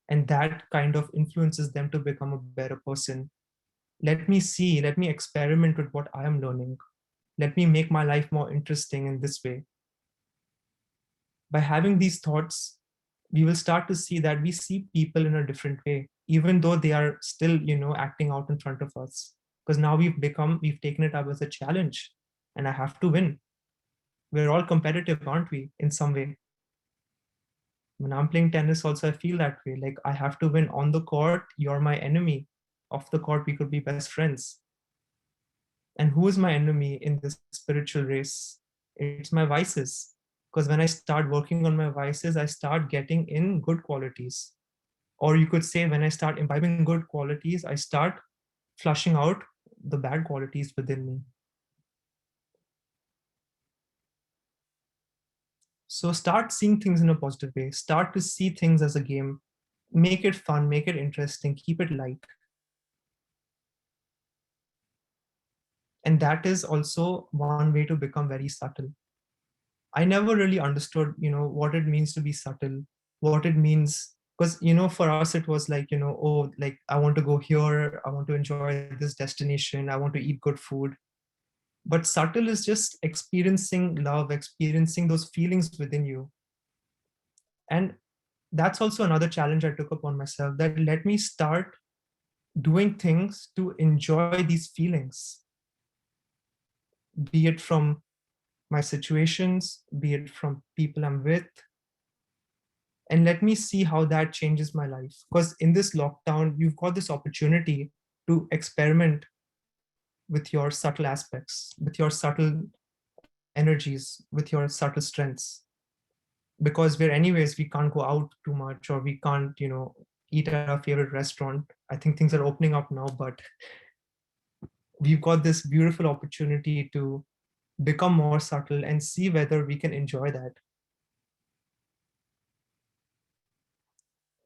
and that kind of influences them to become a better person. Let me experiment with what I am learning. Let me make my life more interesting in this way. By having these thoughts, we will start to see that we see people in a different way, even though they are still, acting out in front of us. Because now we've taken it up as a challenge, and I have to win. We're all competitive, aren't we, in some way? When I'm playing tennis, also, I feel that way. Like, I have to win on the court, you're my enemy. Off the court, we could be best friends. And who is my enemy in this spiritual race? It's my vices. Because when I start working on my vices, I start getting in good qualities. Or you could say, when I start imbibing good qualities, I start flushing out the bad qualities within me. So start seeing things in a positive way. Start to see things as a game. Make it fun, make it interesting, keep it light. And that is also one way to become very subtle. I never really understood, what it means to be subtle, what it means. Because, for us, it was like, oh, like I want to go here, I want to enjoy this destination, I want to eat good food. But subtle is just experiencing love, experiencing those feelings within you. And that's also another challenge I took upon myself, that let me start doing things to enjoy these feelings, be it from my situations, be it from people I'm with, and let me see how that changes my life. Because in this lockdown, you've got this opportunity to experiment with your subtle aspects, with your subtle energies, with your subtle strengths. Because we're anyways, we can't go out too much, or we can't, eat at our favorite restaurant. I think things are opening up now, but we've got this beautiful opportunity to become more subtle and see whether we can enjoy that.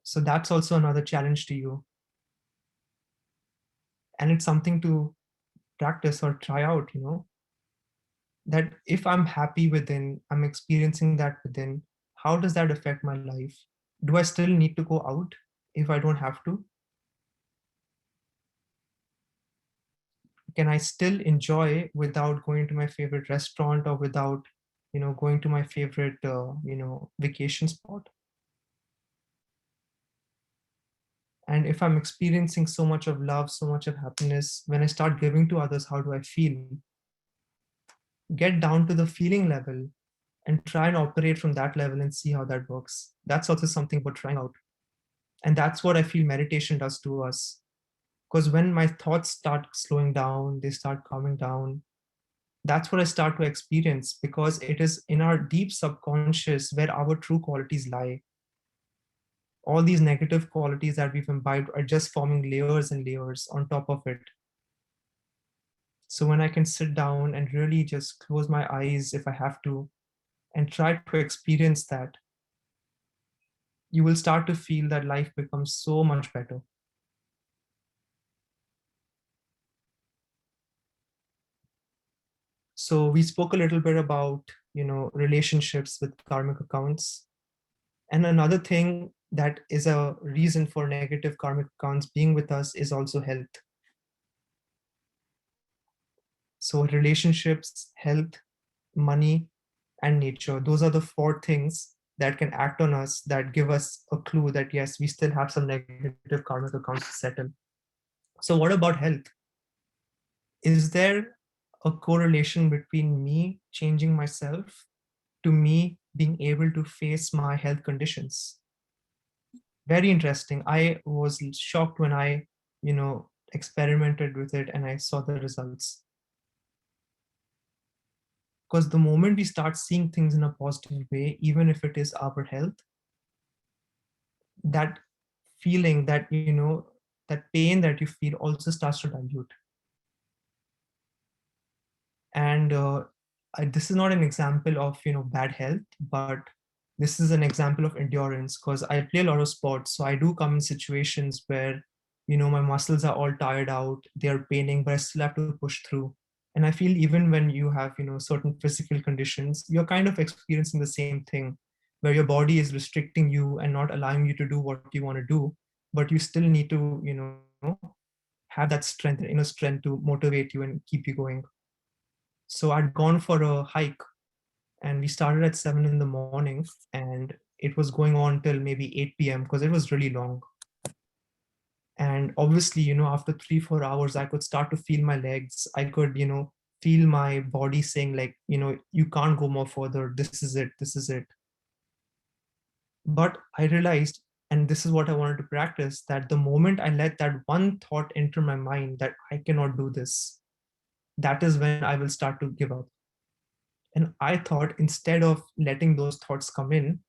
So that's also another challenge to you. And it's something to practice or try out, that if I'm happy within, I'm experiencing that within, how does that affect my life? Do I still need to go out if I don't have to? Can I still enjoy without going to my favorite restaurant, or without, going to my favorite, vacation spot? And if I'm experiencing so much of love, so much of happiness, when I start giving to others, how do I feel? Get down to the feeling level and try and operate from that level and see how that works. That's also something about trying out. And that's what I feel meditation does to us. Because when my thoughts start slowing down, they start calming down, that's what I start to experience, because it is in our deep subconscious where our true qualities lie. All these negative qualities that we've imbibed are just forming layers and layers on top of it. So when I can sit down and really just close my eyes if I have to, and try to experience that, you will start to feel that life becomes so much better. So we spoke a little bit about, relationships with karmic accounts. And another thing that is a reason for negative karmic accounts being with us is also health. So relationships, health, money, and nature, those are the four things that can act on us, that give us a clue that yes, we still have some negative karmic accounts to settle. So what about health? Is there a correlation between me changing myself to me being able to face my health conditions? Very interesting. I was shocked when I, experimented with it and I saw the results. Because the moment we start seeing things in a positive way, even if it is our health, that feeling, that, that pain that you feel also starts to dilute. And this is not an example of, bad health, but this is an example of endurance, because I play a lot of sports. So I do come in situations where, my muscles are all tired out, they're paining, but I still have to push through. And I feel even when you have, certain physical conditions, you're kind of experiencing the same thing. where your body is restricting you and not allowing you to do what you want to do, but you still need to, have that strength, inner strength to motivate you and keep you going. So I'd gone for a hike, and we started at 7 in the morning, and it was going on till maybe 8 p.m. because it was really long. And obviously, after 3 4 hours, I could start to feel my legs. I could, feel my body saying, like, you can't go more further. This is it. This is it. But I realized, and this is what I wanted to practice, that the moment I let that one thought enter my mind that I cannot do this, that is when I will start to give up. And I thought, instead of letting those thoughts come in,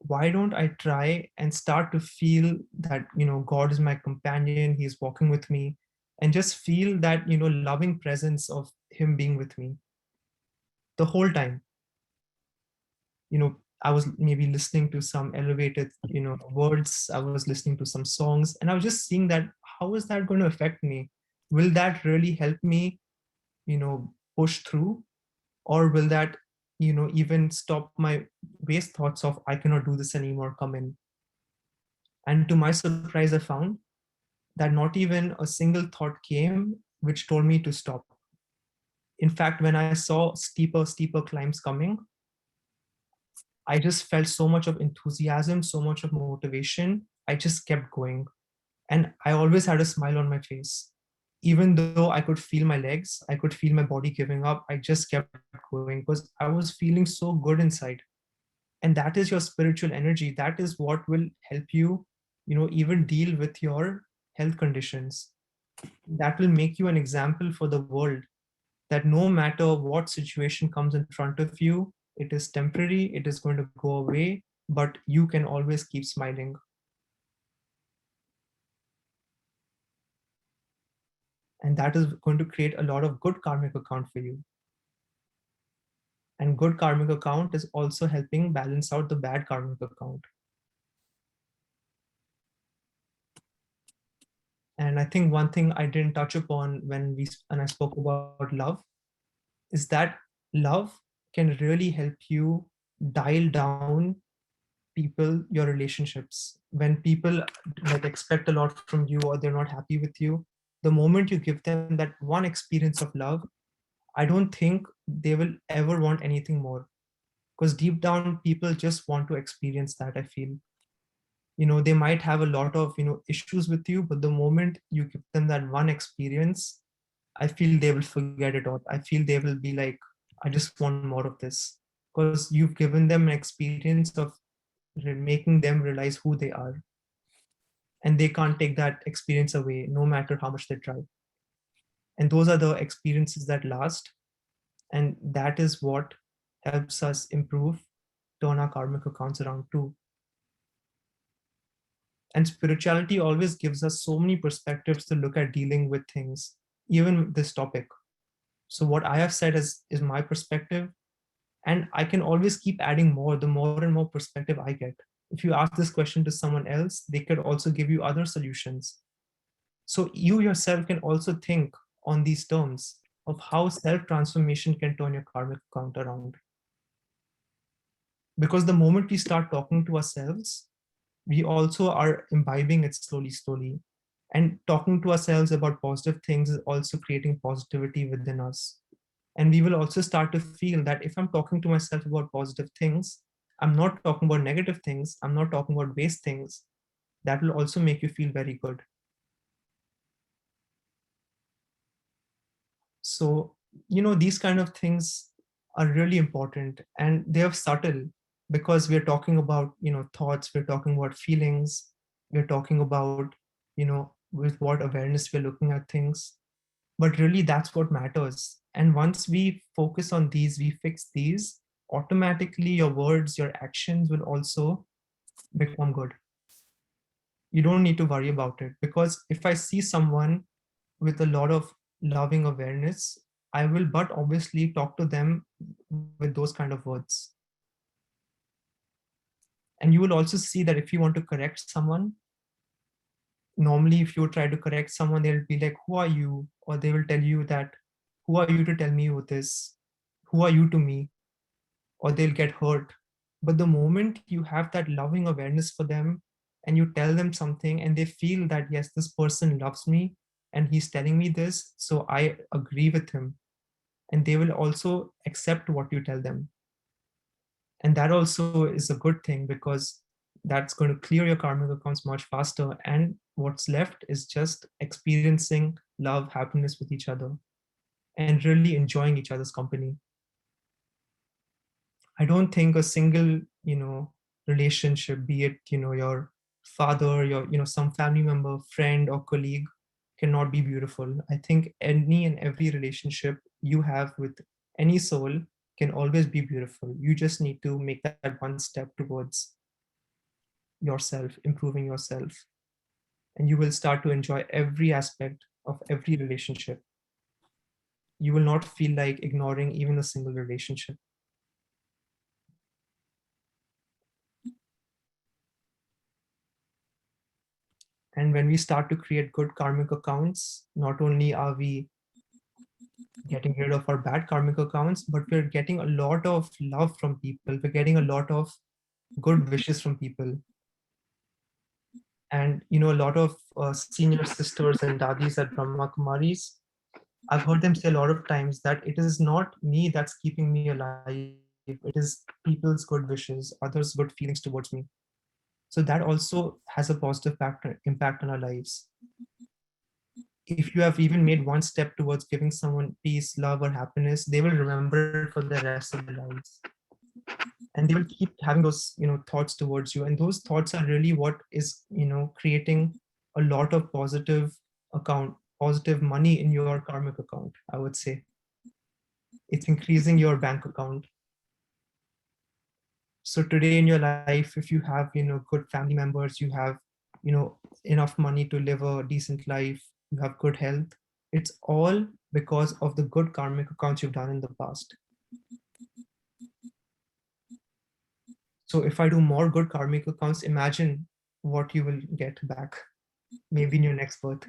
why don't I try and start to feel that, God is my companion, He's walking with me, and just feel that, loving presence of Him being with me the whole time. I was maybe listening to some elevated, words. I was listening to some songs, and I was just seeing that, how is that going to affect me? Will that really help me, push through? Or will that, even stop my waste thoughts of I cannot do this anymore come in? And to my surprise, I found that not even a single thought came which told me to stop. In fact, when I saw steeper climbs coming, I just felt so much of enthusiasm, so much of motivation. I just kept going. And I always had a smile on my face. Even though I could feel my legs, I could feel my body giving up, I just kept going because I was feeling so good inside. And that is your spiritual energy. That is what will help you, even deal with your health conditions. That will make you an example for the world, that no matter what situation comes in front of you, it is temporary, it is going to go away, but you can always keep smiling. And that is going to create a lot of good karmic account for you. And good karmic account is also helping balance out the bad karmic account. And I think one thing I didn't touch upon when I spoke about love is that love can really help you dial down your relationships. When people like expect a lot from you, or they're not happy with you, the moment you give them that one experience of love, I don't think they will ever want anything more, because deep down people just want to experience that, I feel. They might have a lot of issues with you, but the moment you give them that one experience, I feel they will forget it all. I feel they will be like, I just want more of this, because you've given them an experience of making them realize who they are, and they can't take that experience away no matter how much they try. And those are the experiences that last, and that is what helps us improve, turn our karmic accounts around too. And spirituality always gives us so many perspectives to look at dealing with things, even this topic. So what I have said is my perspective, and I can always keep adding more the more and more perspective I get. If you ask this question to someone else, they could also give you other solutions. So you yourself can also think on these terms of how self transformation can turn your karmic account around. Because the moment we start talking to ourselves, we also are imbibing it slowly. And talking to ourselves about positive things is also creating positivity within us. And we will also start to feel that if I'm talking to myself about positive things, I'm not talking about negative things, I'm not talking about waste things, that will also make you feel very good. So, these kind of things are really important, and they're subtle, because we're talking about, thoughts, we're talking about feelings, we're talking about, with what awareness we're looking at things. But really, that's what matters. And once we focus on these, we fix these, automatically your words, your actions will also become good. You don't need to worry about it, because if I see someone with a lot of loving awareness, I will but obviously talk to them with those kind of words. And you will also see that if you want to correct someone, normally if you try to correct someone, they'll be like, who are you? Or they will tell you that, who are you to tell me this? Who are you to me? Or they'll get hurt. But the moment you have that loving awareness for them and you tell them something and they feel that, yes, this person loves me and he's telling me this, so I agree with him. And they will also accept what you tell them. And that also is a good thing because that's going to clear your karmic accounts much faster. And what's left is just experiencing love, happiness with each other, and really enjoying each other's company. I don't think a single, relationship, be it, your father, your, some family member, friend, or colleague, cannot be beautiful. I think any and every relationship you have with any soul can always be beautiful. You just need to make that one step towards yourself, improving yourself, and you will start to enjoy every aspect of every relationship. You will not feel like ignoring even a single relationship. And when we start to create good karmic accounts, not only are we getting rid of our bad karmic accounts, but we're getting a lot of love from people. We're getting a lot of good wishes from people. And a lot of senior sisters and dadis at Brahma Kumaris, I've heard them say a lot of times that it is not me that's keeping me alive. It is people's good wishes, others' good feelings towards me. So that also has a positive impact on our lives. If you have even made one step towards giving someone peace, love, or happiness, they will remember it for the rest of their lives. And they will keep having those, thoughts towards you. And those thoughts are really what is, creating a lot of positive money in your karmic account, I would say. It's increasing your bank account. So today in your life, if you have, good family members, you have, you know enough money to live a decent life, you have good health, it's all because of the good karmic accounts you've done in the past. So if I do more good karmic accounts, imagine what you will get back, maybe in your next birth.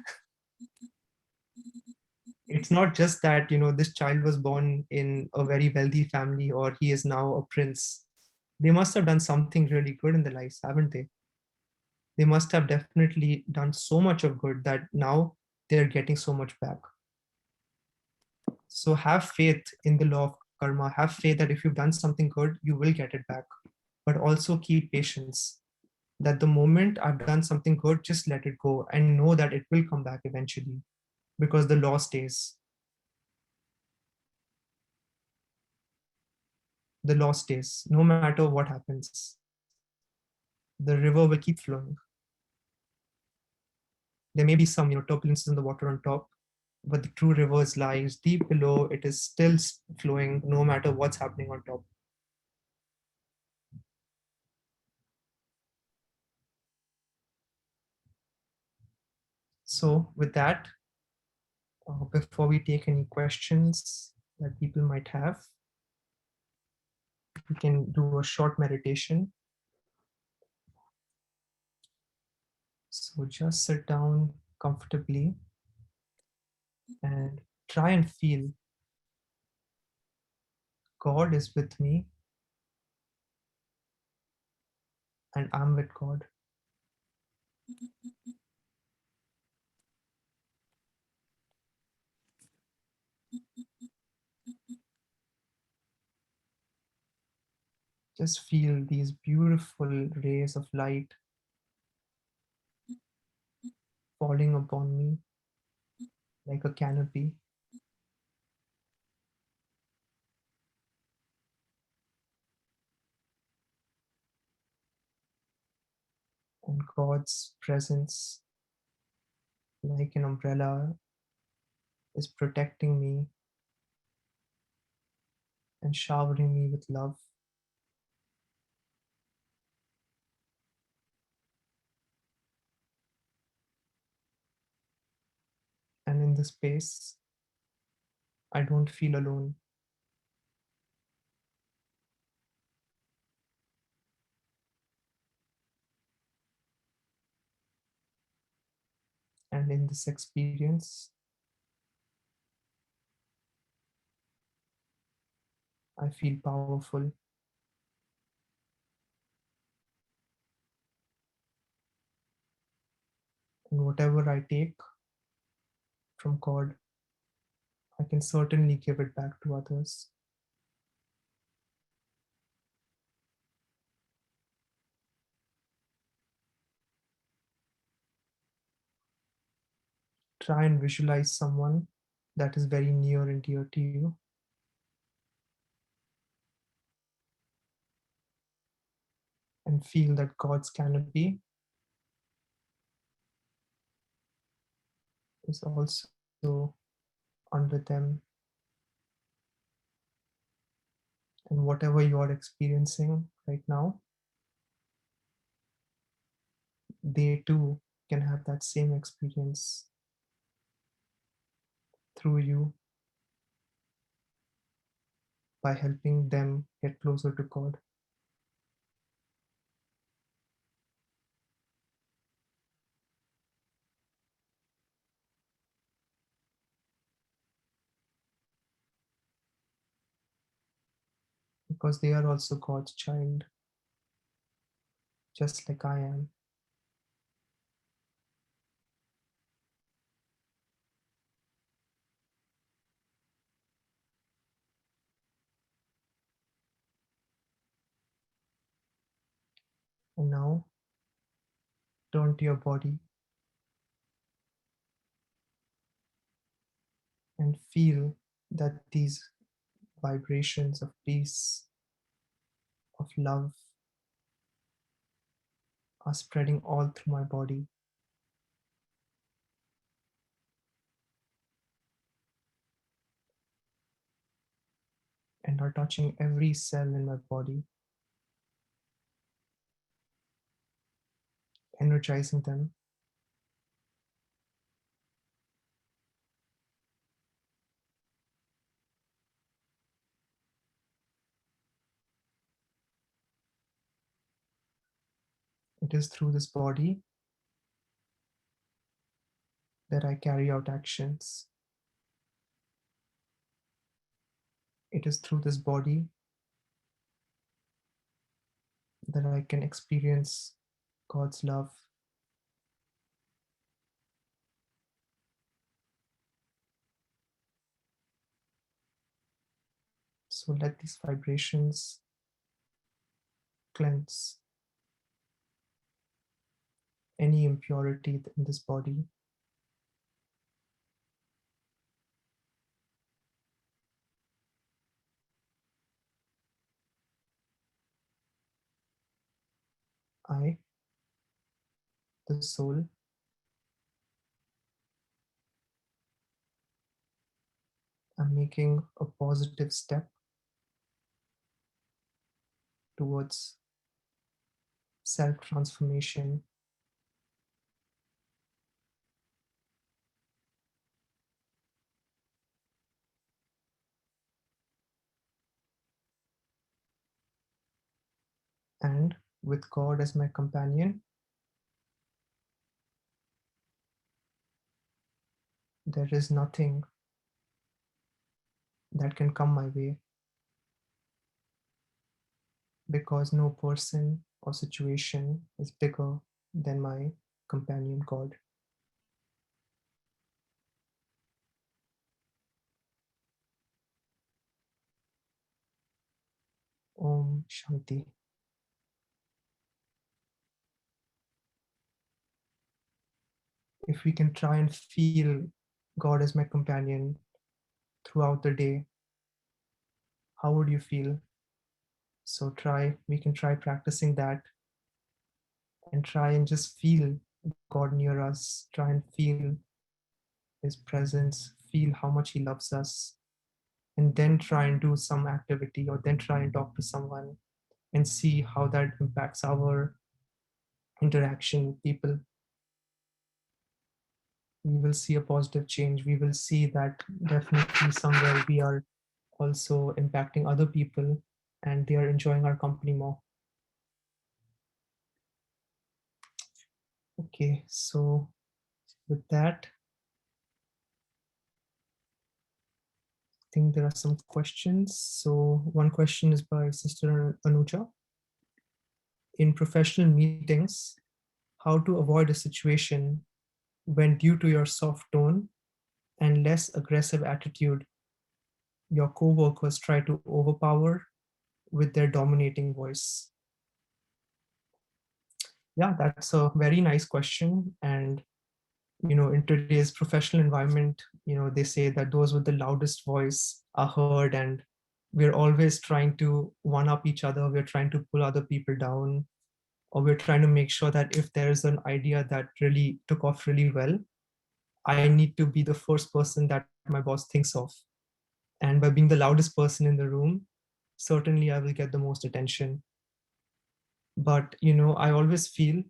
It's not just that, this child was born in a very wealthy family or he is now a prince. They must have done something really good in their lives, haven't they? They must have definitely done so much of good that now they're getting so much back. So have faith in the law of karma. Have faith that if you've done something good, you will get it back. But also keep patience. That the moment I've done something good, just let it go and know that it will come back eventually because the law stays. The law stays. No matter what happens, the river will keep flowing. There may be some, turbulences in the water on top, but the true river lies deep below. It is still flowing no matter what's happening on top. So with that, before we take any questions that people might have, we can do a short meditation. So just sit down comfortably and try and feel God is with me and I'm with God. Just feel these beautiful rays of light falling upon me like a canopy, and God's presence, like an umbrella, is protecting me and showering me with love. And in this space, I don't feel alone. And in this experience, I feel powerful. whatever I take from God, I can certainly give it back to others. Try and visualize someone that is very near and dear to you, and feel that God's canopy is also under them, and whatever you are experiencing right now, they too can have that same experience through you by helping them get closer to God. Because they are also God's child, just like I am. And now turn to your body and feel that these vibrations of peace, of love, are spreading all through my body and are touching every cell in my body, energizing them. It is through this body that I carry out actions. It is through this body that I can experience God's love. So let these vibrations cleanse any impurity in this body. I, the soul, am making a positive step towards self transformation, and with God as my companion, there is nothing that can come my way, because no person or situation is bigger than my companion God. Om Shanti. If we can try and feel God as my companion throughout the day, how would you feel? So we can try practicing that and try and just feel God near us, try and feel His presence, feel how much He loves us, and then try and do some activity or then try and talk to someone and see how that impacts our interaction with people. We will see a positive change. We will see that definitely somewhere we are also impacting other people and they are enjoying our company more. Okay, so with that, I think there are some questions. So one question is by Sister Anuja. In professional meetings, how to avoid a situation when, due to your soft tone and less aggressive attitude, your coworkers try to overpower with their dominating voice? Yeah, that's a very nice question. And in today's professional environment, they say that those with the loudest voice are heard, and we're always trying to one up each other. We're trying to pull other people down, or we're trying to make sure that if there's an idea that really took off really well, I need to be the first person that my boss thinks of. And by being the loudest person in the room, certainly I will get the most attention. But I always feel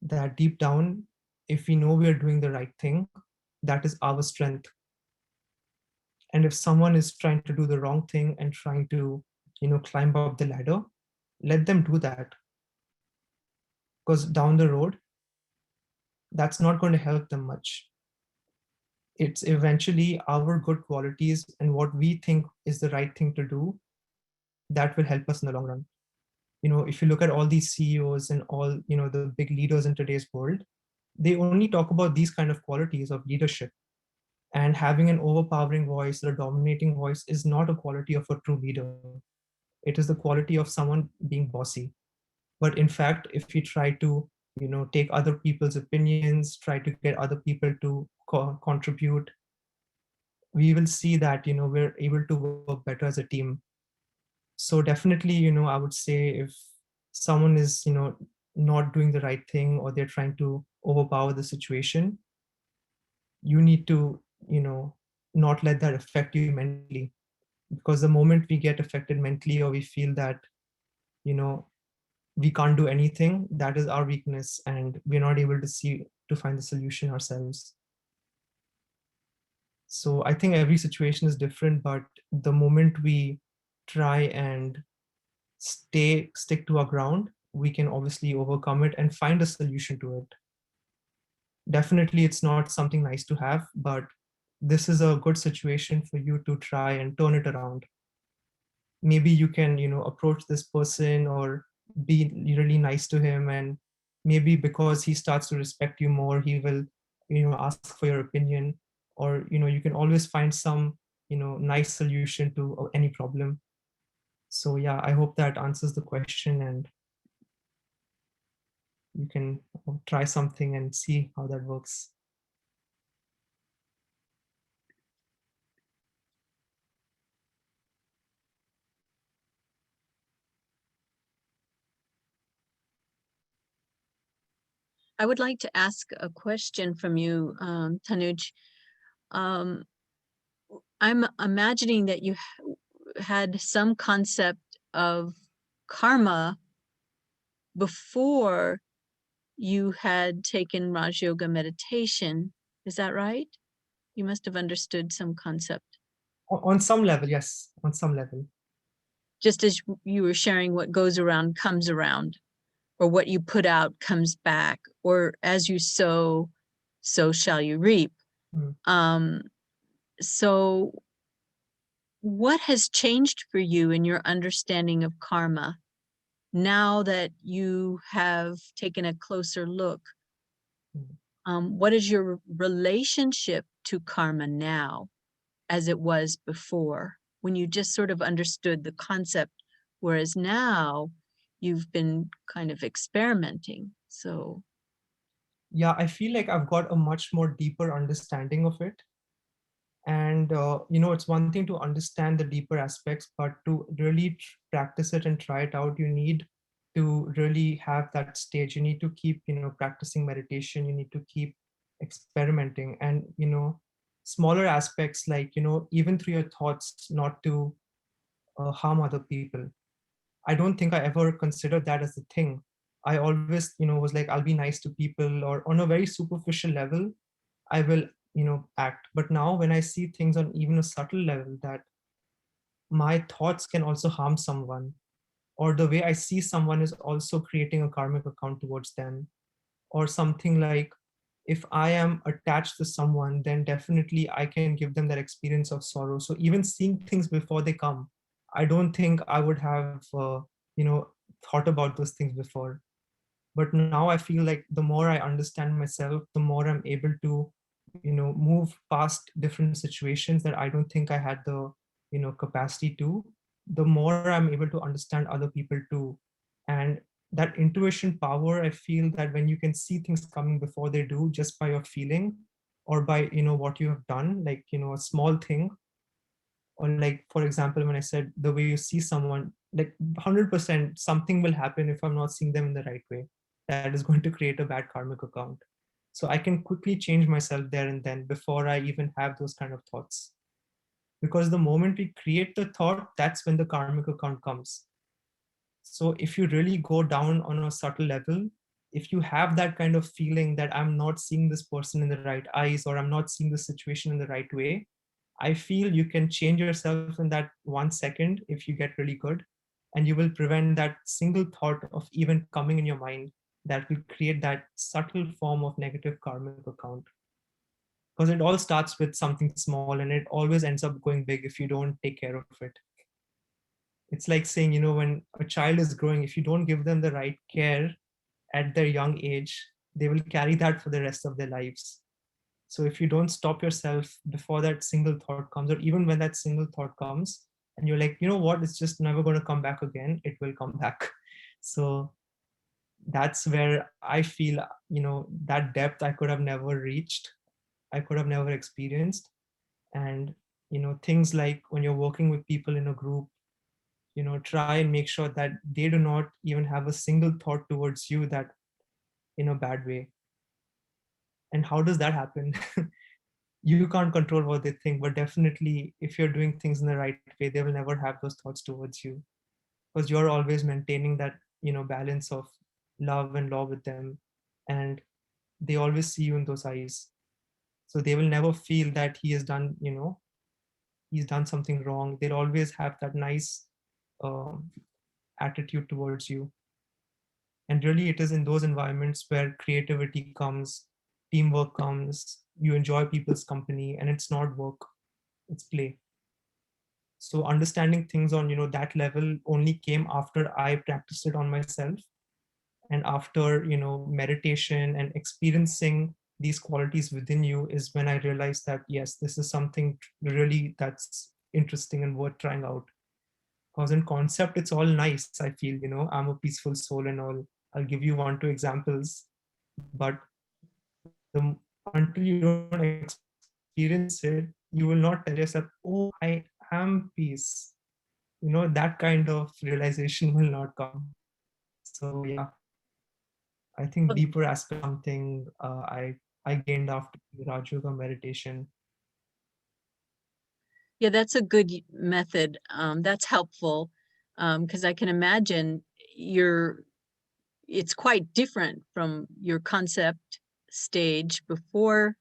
that deep down, if we know we are doing the right thing, that is our strength. And if someone is trying to do the wrong thing and trying to climb up the ladder, let them do that, because down the road, that's not going to help them much. It's eventually our good qualities and what we think is the right thing to do that will help us in the long run. If you look at all these CEOs and all the big leaders in today's world, they only talk about these kind of qualities of leadership. And having an overpowering voice or a dominating voice is not a quality of a true leader. It is the quality of someone being bossy. But in fact, if we try to take other people's opinions, try to get other people to contribute, we will see that we're able to work better as a team. So definitely, I would say, if someone is not doing the right thing, or they're trying to overpower the situation, you need to not let that affect you mentally. Because the moment we get affected mentally, or we feel that you know we can't do anything, that is our weakness, and we're not able to find the solution ourselves. So I think every situation is different, but the moment we try and stick to our ground, we can obviously overcome it and find a solution to it. Definitely it's not something nice to have, but this is a good situation for you to try and turn it around. Maybe you can approach this person or be really nice to him, and maybe because he starts to respect you more, he will ask for your opinion. Or you can always find some nice solution to any problem. So yeah, I hope that answers the question, and you can try something and see how that works. I would like to ask a question from you, Tanuj. Um, I'm imagining that you had some concept of karma before you had taken Raj Yoga meditation. Is that right? You must have understood some concept. On some level, yes, on some level. Just as you were sharing, what goes around comes around, or what you put out comes back, or as you sow, so shall you reap. Um, so what has changed for you in your understanding of karma now that you have taken a closer look? What is your relationship to karma now as it was before, when you just sort of understood the concept, whereas now you've been kind of experimenting? So Yeah, I feel like I've got a much more deeper understanding of it. And it's one thing to understand the deeper aspects, but to really practice it and try it out, you need to really have that stage. You need to keep practicing meditation. You need to keep experimenting, and smaller aspects, like even through your thoughts, not to harm other people. I don't think I ever considered that as a thing. I always was like, I'll be nice to people, or on a very superficial level I will act. But now when I see things on even a subtle level, that my thoughts can also harm someone, or the way I see someone is also creating a karmic account towards them, or something like, if I am attached to someone, then definitely I can give them that experience of sorrow. So even seeing things before they come, I don't think I would have thought about those things before. But now I feel like the more I understand myself, the more I'm able to, move past different situations that I don't think I had the, capacity to. The more I'm able to understand other people too. And that intuition power, I feel that when you can see things coming before they do, just by your feeling, or by, what you have done, like, a small thing, or like, for example, when I said the way you see someone, like 100% something will happen if I'm not seeing them in the right way, that is going to create a bad karmic account. So I can quickly change myself there and then before I even have those kind of thoughts, because the moment we create the thought, that's when the karmic account comes. So if you really go down on a subtle level, if you have that kind of feeling that I'm not seeing this person in the right eyes, or I'm not seeing the situation in the right way, I feel you can change yourself in that 1 second if you get really good. And you will prevent that single thought of even coming in your mind that will create that subtle form of negative karmic account. Because it all starts with something small and it always ends up going big if you don't take care of it. It's like saying, when a child is growing, if you don't give them the right care at their young age, they will carry that for the rest of their lives. So if you don't stop yourself before that single thought comes, or even when that single thought comes, and you're like, you know what, it's just never going to come back again, it will come back. So that's where I feel, that depth I could have never reached, I could have never experienced. And, things like when you're working with people in a group, try and make sure that they do not even have a single thought towards you that in a bad way. And how does that happen? You can't control what they think, but definitely if you're doing things in the right way, they will never have those thoughts towards you, because you're always maintaining that, balance of love and law with them. And they always see you in those eyes, so they will never feel that he has done, he's done something wrong. They'll always have that nice um, attitude towards you. And really, it is in those environments where creativity comes, teamwork comes, you enjoy people's company, and it's not work, it's play. So understanding things on, that level only came after I practiced it on myself, and after, meditation and experiencing these qualities within you is when I realized that yes, this is something really that's interesting and worth trying out. Because in concept it's all nice, I feel, I'm a peaceful soul and all. I'll give you 1 2 examples, but until you don't experience it, you will not tell yourself, oh, I am peace. That kind of realization will not come. So yeah, I think Well, deeper aspect something I gained after the Raj Yoga meditation. yeah, that's a good method. That's helpful because I can imagine you're it's quite different from your concept stage before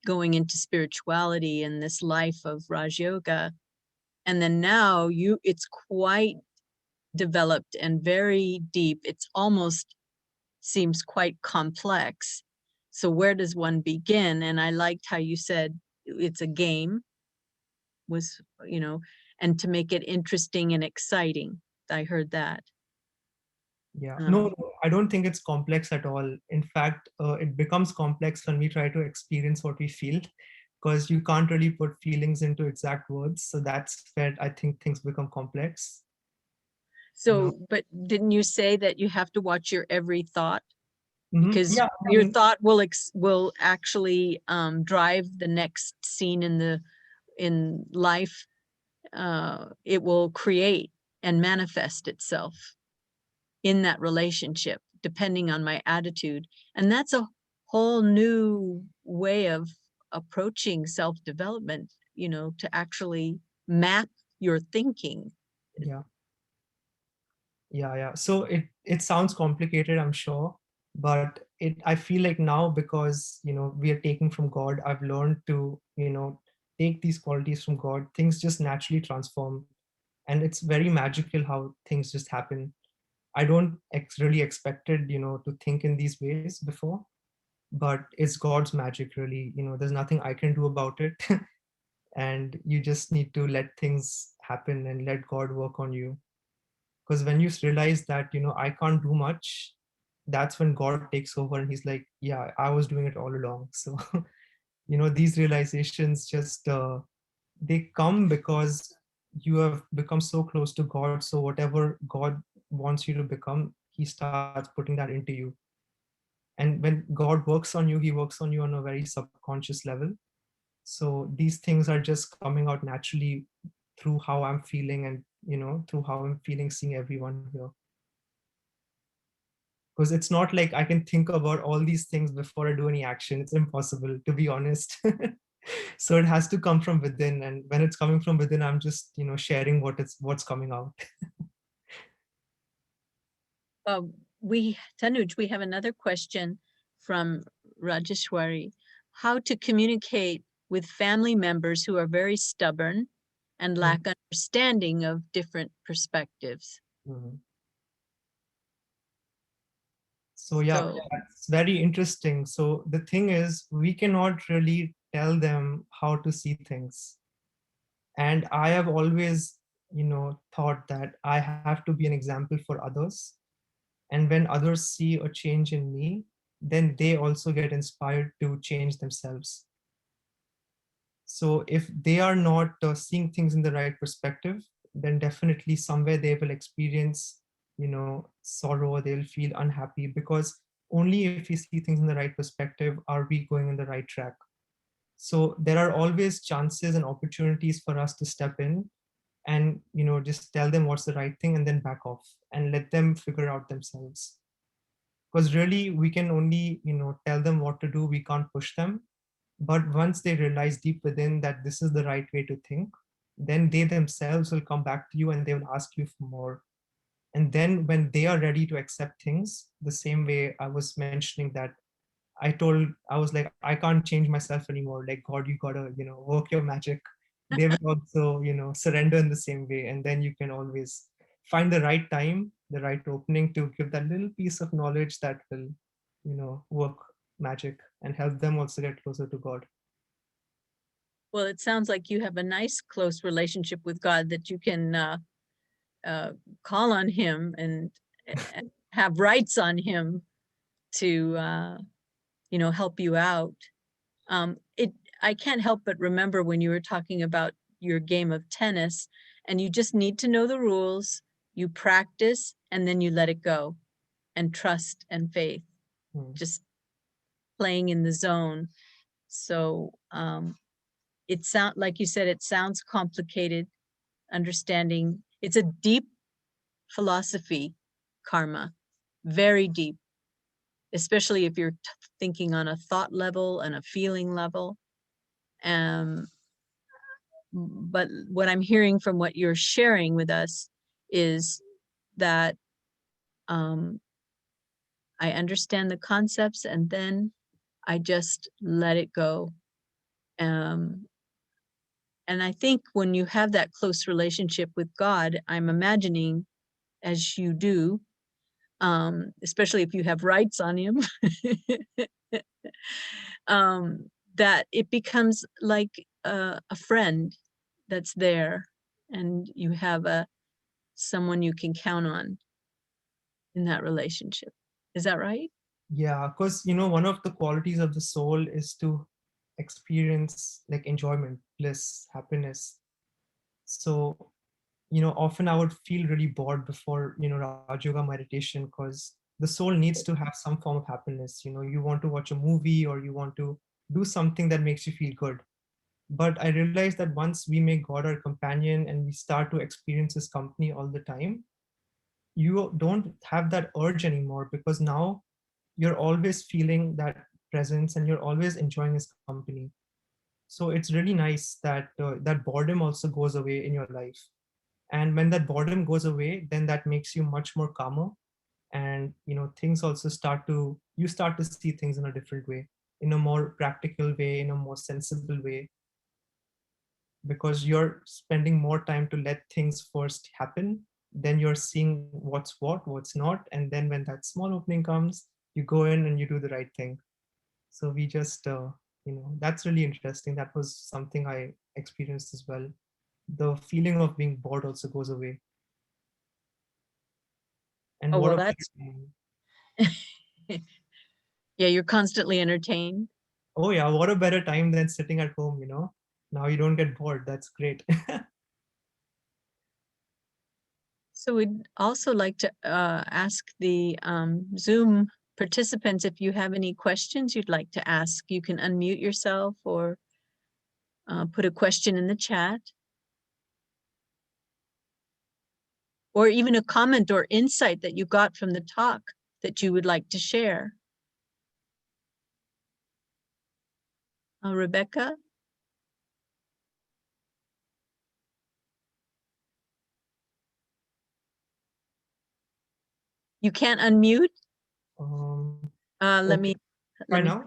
going into spirituality and this life of Raj Yoga. And then now it's quite developed and very deep. It's almost seems quite complex. So where does one begin? And I liked how you said it's a game was, and to make it interesting and exciting. I heard that. Yeah, no, Um, no, I don't think it's complex at all. In fact, it becomes complex when we try to experience what we feel, because you can't really put feelings into exact words. So that's where I think things become complex. You know, but didn't you say that you have to watch your every thought? Because Yeah, I your mean, thought will actually drive the next scene in life. It will create and manifest itself in that relationship, depending on my attitude. And that's a whole new way of approaching self-development, to actually map your thinking. yeah, yeah. So it sounds complicated, I'm sure, but I feel like now, because we are taking from God, I've learned to take these qualities from God. Things just naturally transform, and it's very magical how things just happen. I don't really expected to think in these ways before, but it's God's magic, really. There's nothing I can do about it. And you just need to let things happen and let God work on you. Because when you realize that I can't do much, that's when God takes over and he's like, yeah, I was doing it all along. So these realizations just they come because you have become so close to God. So whatever God wants you to become, he starts putting that into you. And when God works on you, he works on you on a very subconscious level. So these things are just coming out naturally through how I'm feeling, and through how I'm feeling seeing everyone here. Because it's not like I can think about all these things before I do any action. It's impossible, to be honest. So it has to come from within, and when it's coming from within, I'm just sharing what's coming out. Uh, Tanuj, we have another question from Rajeshwari. How to communicate with family members who are very stubborn and lack understanding of different perspectives? Mhm. So yeah, So, that's very interesting. So the thing is, we cannot really tell them how to see things. And I have always, thought that I have to be an example for others. And when others see a change in me, then they also get inspired to change themselves. So if they are not seeing things in the right perspective, then definitely somewhere they will experience, sorrow. They'll feel unhappy, because only if we see things in the right perspective are we going in the right track. So there are always chances and opportunities for us to step in and just tell them what's the right thing, and then back off and let them figure out themselves. Because really we can only tell them what to do, we can't push them. But once they realize deep within that this is the right way to think, then they themselves will come back to you and they will ask you for more. And then when they are ready to accept things, the same way I was mentioning that I was like, I can't change myself anymore. Like, God, you gotta, work your magic. They will also, surrender in the same way. And then you can always find the right time, the right opening to give that little piece of knowledge that will, work magic and help them also get closer to God. well, it sounds like you have a nice, close relationship with God that you can uh, call on Him and have rights on Him to, help you out. It I can't help but remember when you were talking about your game of tennis, and you just need to know the rules, you practice, and then you let it go, and trust and faith, Hmm. just playing in the zone. So it sound like you said, it sounds complicated. Understanding it's a deep philosophy, karma, very deep, especially if you're thinking on a thought level and a feeling level. Um, but what I'm hearing from what you're sharing with us is that um, I understand the concepts and then I just let it go. Um, and I think when you have that close relationship with God, I'm imagining, as you do, especially if you have rights on Him, um, that it becomes like a friend that's there, and you have someone you can count on in that relationship. Is that right? Yeah, because one of the qualities of the soul is to experience like enjoyment, bliss, happiness. So often I would feel really bored before Raj Yoga meditation, because the soul needs to have some form of happiness. You want to watch a movie or you want to do something that makes you feel good. But I realized that once we make God our companion and we start to experience his company all the time, you don't have that urge anymore, because now you're always feeling that presence and you're always enjoying his company. So it's really nice that that boredom also goes away in your life. And when that boredom goes away, then that makes you much more calmer. And things also start to see things in a different way, in a more practical way, in a more sensible way, because you're spending more time to let things first happen. Then you're seeing what's not, and then when that small opening comes, you go in and you do the right thing. So we just that's really interesting. That was something I experienced as well. The feeling of being bored also goes away. And Oh, what well, about that's you? Yeah, you're constantly entertained. Oh yeah, what a better time than sitting at home, you know? Now you don't get bored. That's great. So we'd also like to ask the Zoom participants if you have any questions you'd like to ask. You can unmute yourself or put a question in the chat. Or even a comment or insight that you got from the talk that you would like to share. Rebecca? You can't unmute? Let Okay. me Right now?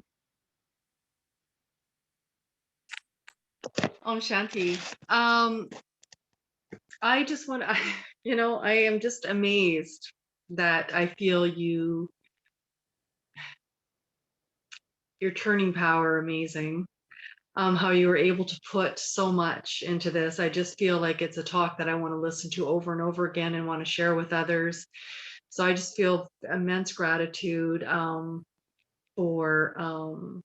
Shanti. I just want to, I am just amazed that I feel your turning power amazing. How you were able to put so much into this. I just feel like it's a talk that I want to listen to over and over again and want to share with others. So I just feel immense gratitude for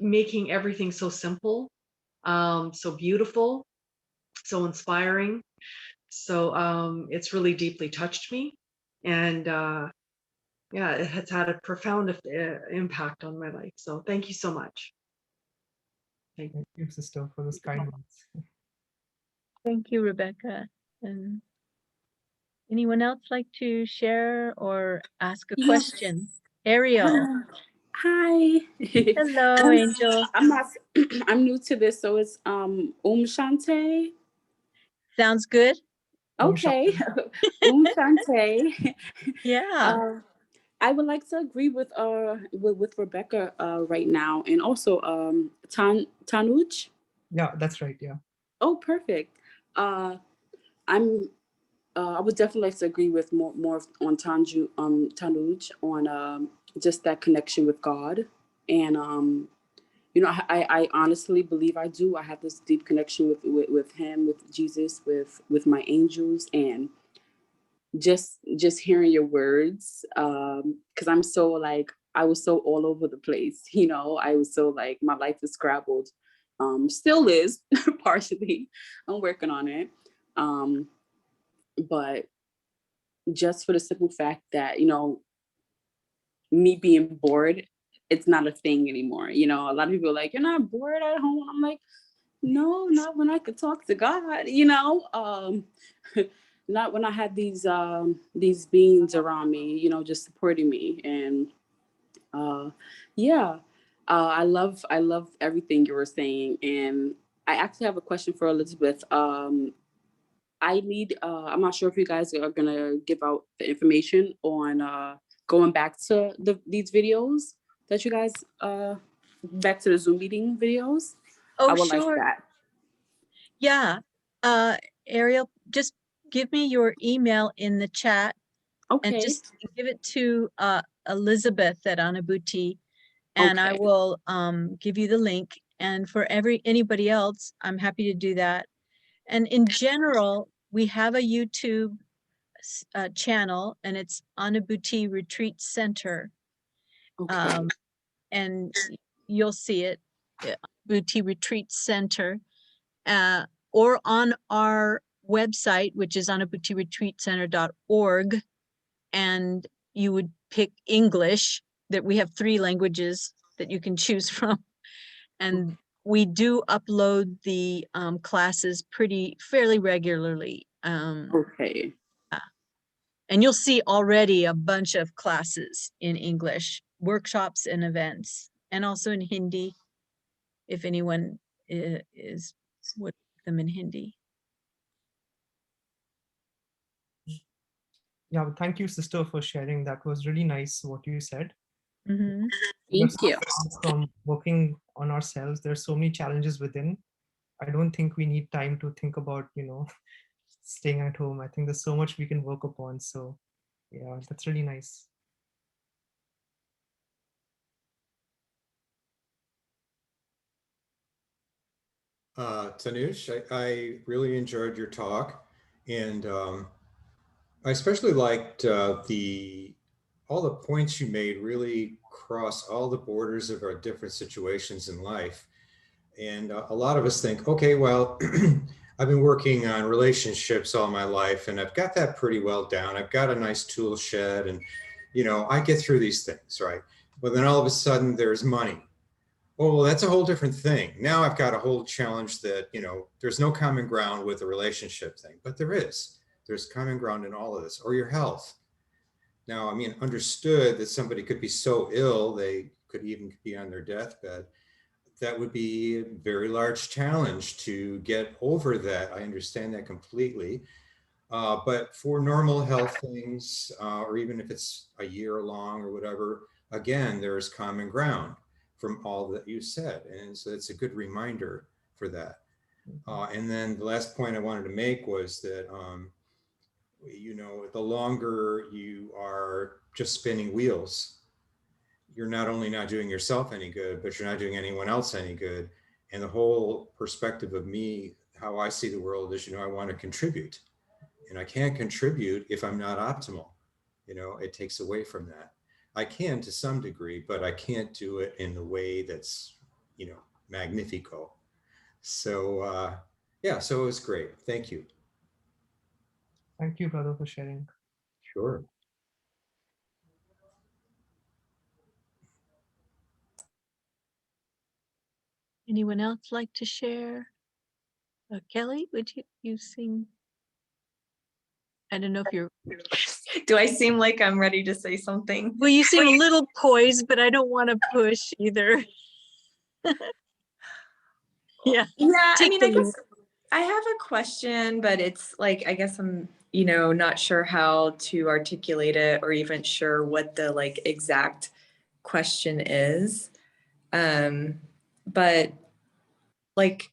making everything so simple, so beautiful, so inspiring. So it's really deeply touched me. And yeah, it has had a profound impact on my life. So thank you so much. Thank you, sister, for those kind words. Thank you, Rebecca. And anyone else like to share or ask a question? Ariel. Hi. Hello, Angel. I'm new to this, so it's Shante. Sounds good. Okay. Shante. Yeah. I would like to agree with Rebecca right now, and also Tanuj. Yeah, that's right. Yeah. Oh, perfect. I'm I would definitely like to agree with more on Tanuj on just that connection with God. And I honestly believe I do. I have this deep connection with him, with Jesus, with my angels, and just hearing your words, because I'm so like, I was so all over the place. I was so like, my life is scrabbled, still is. Partially, I'm working on it, but just for the simple fact that me being bored, it's not a thing anymore. A lot of people are like, you're not bored at home. I'm like, no, not when I could talk to God, not when I had these beings around me, just supporting me. And yeah, I love everything you were saying. And I actually have a question for Elizabeth. I'm not sure if you guys are gonna give out the information on going back to these videos that you guys back to the Zoom meeting videos. Oh, I would sure. like that. Yeah. Ariel, just give me your email in the chat. Okay. And just give it to Elizabeth at Anabuti, and I will give you the link. And for anybody else, I'm happy to do that. And in general, we have a YouTube channel, and it's Anabuti Retreat Center. Okay. And you'll see it, Anabuti Retreat Center, or on our website, which is anabutiretreatcenter.org. And you would pick English, that we have 3 languages that you can choose from. And we do upload the classes fairly regularly. Okay. And you'll see already a bunch of classes in English, workshops and events, and also in Hindi, if anyone would like them in Hindi. Yeah, thank you, sister, for sharing. That was really nice what you said. Mm-hmm. Thank you. From working on ourselves, there's so many challenges within. I don't think we need time to think about, staying at home. I think there's so much we can work upon. So yeah, that's really nice. Tanuj, I really enjoyed your talk, and I especially liked all the points you made really cross all the borders of our different situations in life. And a lot of us think, okay, well, I've been working on relationships all my life and I've got that pretty well down. I've got a nice tool shed and, I get through these things, right? But then all of a sudden there's money. Oh, well, that's a whole different thing. Now I've got a whole challenge that, there's no common ground with the relationship thing, but there is. There's common ground in all of this, or your health. Now, I mean, understood that somebody could be so ill, they could even be on their deathbed. That would be a very large challenge to get over that. I understand that completely. But for normal health things, or even if it's a year long or whatever, again, there's common ground from all that you said. And so it's a good reminder for that. And then the last point I wanted to make was that, the longer you are just spinning wheels, you're not only not doing yourself any good, but you're not doing anyone else any good. And the whole perspective of me, how I see the world is, I want to contribute. And I can't contribute if I'm not optimal. It takes away from that. I can to some degree, but I can't do it in the way that's, magnifico. So, yeah, so it was great. Thank you. Thank you, brother, for sharing. Sure. Anyone else like to share? Kelly, would you sing? I don't know if you're. Do I seem like I'm ready to say something? Well, you seem a little poised, but I don't want to push either. Yeah. Yeah, I Take mean, the I lead. guess I have a question, but it's like, I guess I'm, not sure how to articulate it or even sure what the like exact question is. But like,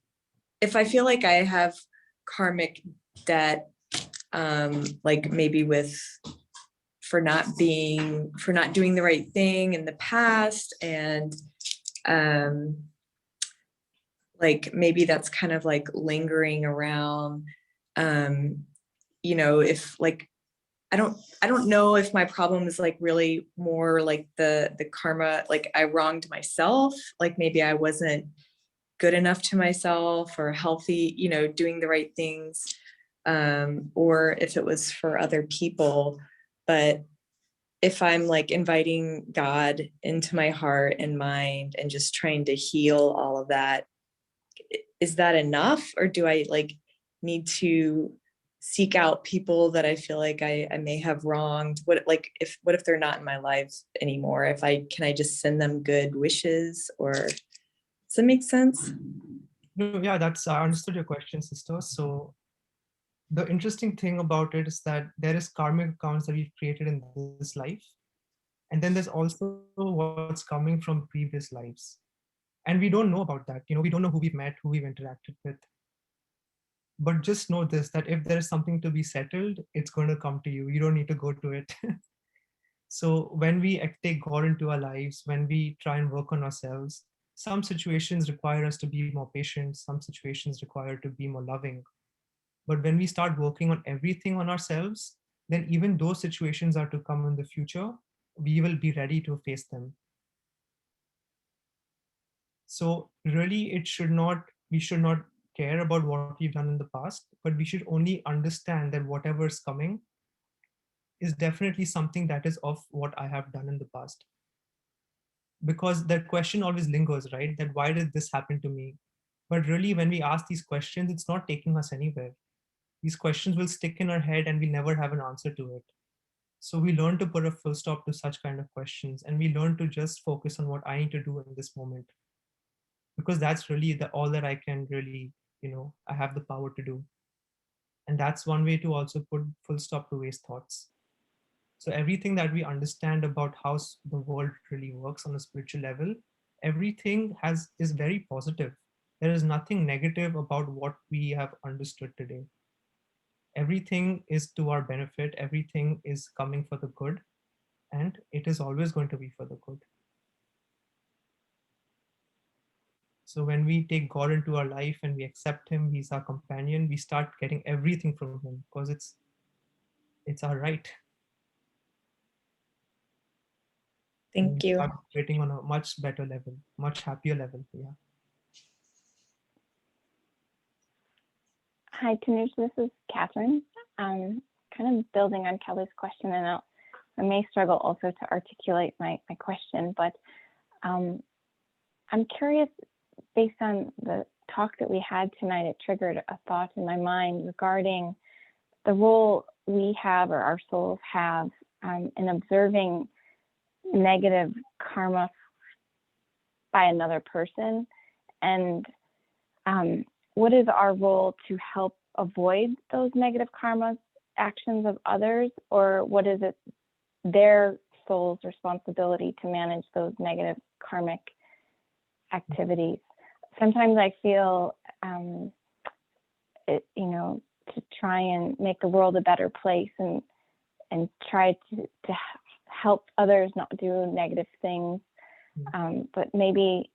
if I feel like I have karmic debt, like maybe for not doing the right thing in the past, and like maybe that's kind of like lingering around, if like I don't know if my problem is like really more like the karma, like I wronged myself, like maybe I wasn't good enough to myself or healthy, doing the right things, or if it was for other people. But if I'm like inviting God into my heart and mind and just trying to heal all of that, is that enough? Or do I like need to seek out people that I feel like I may have wronged? What if they're not in my life anymore? Can I just send them good wishes? Or does that make sense? No, yeah, I understood your question, sister. So the interesting thing about it is that there is karmic accounts that we've created in this life. And then there's also what's coming from previous lives. And we don't know about that. We don't know who we've met, who we've interacted with. But just know this, that if there is something to be settled, it's going to come to you. You don't need to go to it. So when we take God into our lives, when we try and work on ourselves, some situations require us to be more patient. Some situations require to be more loving. But when we start working on everything on ourselves, then even those situations are to come in the future, we will be ready to face them. So really, we should not care about what we've done in the past, but we should only understand that whatever is coming is definitely something that is of what I have done in the past. Because that question always lingers, right? That why did this happen to me? But really, when we ask these questions, it's not taking us anywhere. These questions will stick in our head and we never have an answer to it. So we learn to put a full stop to such kind of questions, and we learn to just focus on what I need to do in this moment. Because that's really all that I can really, I have the power to do. And that's one way to also put full stop to waste thoughts. So everything that we understand about how the world really works on a spiritual level, everything is very positive. There is nothing negative about what we have understood today. Everything is to our benefit. Everything is coming for the good, and it is always going to be for the good. So when we take God into our life and we accept him, he's our companion, we start getting everything from him, because it's our right. Thank you. Start operating on a much better level, much happier level. Yeah. Hi, Tanuj. This is Catherine. Kind of building on Kelly's question, and I may struggle also to articulate my question, but I'm curious, based on the talk that we had tonight, it triggered a thought in my mind regarding the role we have, or our souls have, in observing negative karma by another person, and what is our role to help avoid those negative karma actions of others, or what is it their soul's responsibility to manage those negative karmic activities? Sometimes I feel, to try and make the world a better place and try to help others not do negative things. But maybe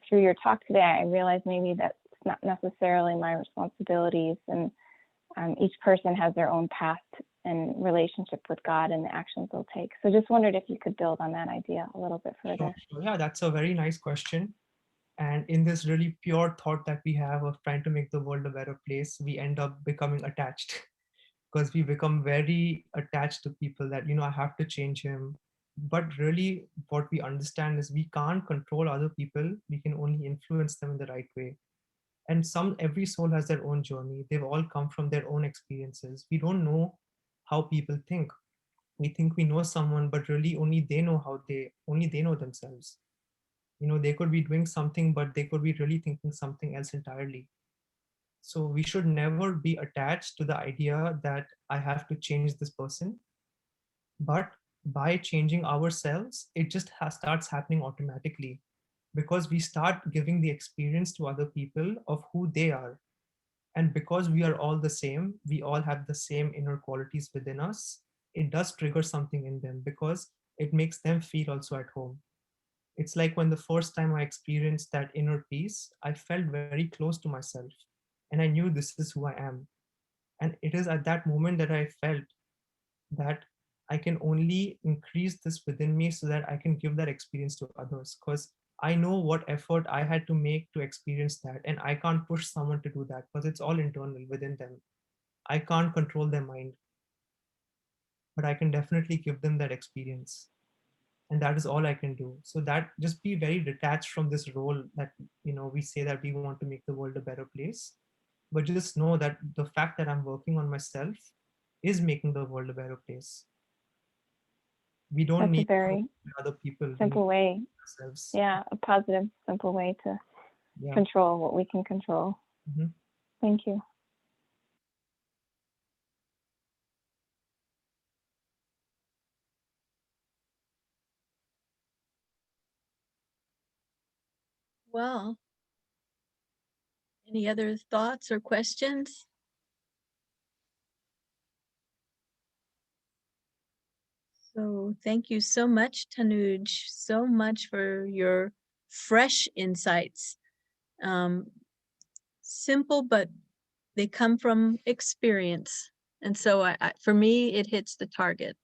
through your talk today, I realized maybe that's not necessarily my responsibilities, and each person has their own path and relationship with God and the actions they'll take. So just wondered if you could build on that idea a little bit further. Sure. Yeah, that's a very nice question. And in this really pure thought that we have of trying to make the world a better place, we end up becoming attached because we become very attached to people that, I have to change him. But really, what we understand is we can't control other people. We can only influence them in the right way. And every soul has their own journey. They've all come from their own experiences. We don't know how people think. We think we know someone, but really only they know only they know themselves. They could be doing something, but they could be really thinking something else entirely. So we should never be attached to the idea that I have to change this person. But by changing ourselves, it just starts happening automatically, because we start giving the experience to other people of who they are. And because we are all the same, we all have the same inner qualities within us, it does trigger something in them because it makes them feel also at home. It's like when the first time I experienced that inner peace, I felt very close to myself and I knew this is who I am. And it is at that moment that I felt that I can only increase this within me so that I can give that experience to others, because I know what effort I had to make to experience that. And I can't push someone to do that because it's all internal within them. I can't control their mind, but I can definitely give them that experience. And that is all I can do. So that, just be very detached from this role that, we say that we want to make the world a better place, but just know that the fact that I'm working on myself is making the world a better place. We don't That's need a very other people. simple way. Ourselves. Yeah, a positive, simple way to control what we can control. Mm-hmm. Thank you. Well, any other thoughts or questions? So thank you so much, Tanuj, so much for your fresh insights. Simple, but they come from experience. And so for me, it hits the target.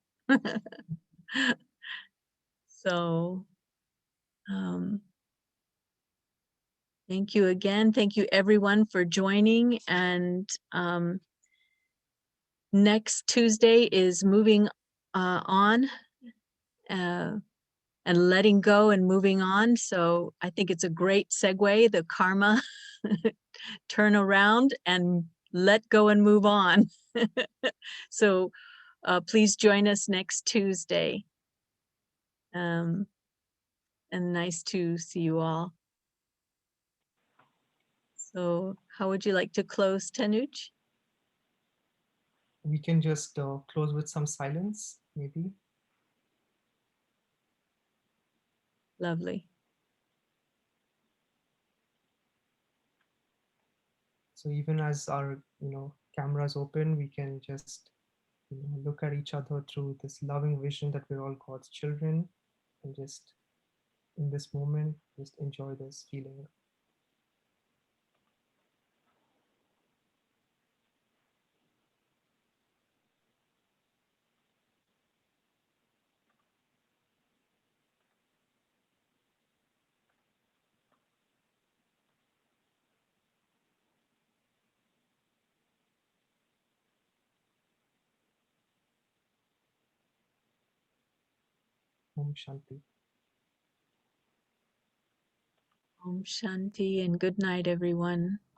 So thank you again. Thank you everyone for joining. And next Tuesday is moving on and letting go and moving on. So I think it's a great segue, the karma turn around and let go and move on. So please join us next Tuesday. And nice to see you all. So how would you like to close, Tanuj? We can just close with some silence, maybe. Lovely. So even as our, cameras open, we can just, look at each other through this loving vision that we're all God's children, and just in this moment, just enjoy this feeling. Om Shanti. Om Shanti and good night, everyone.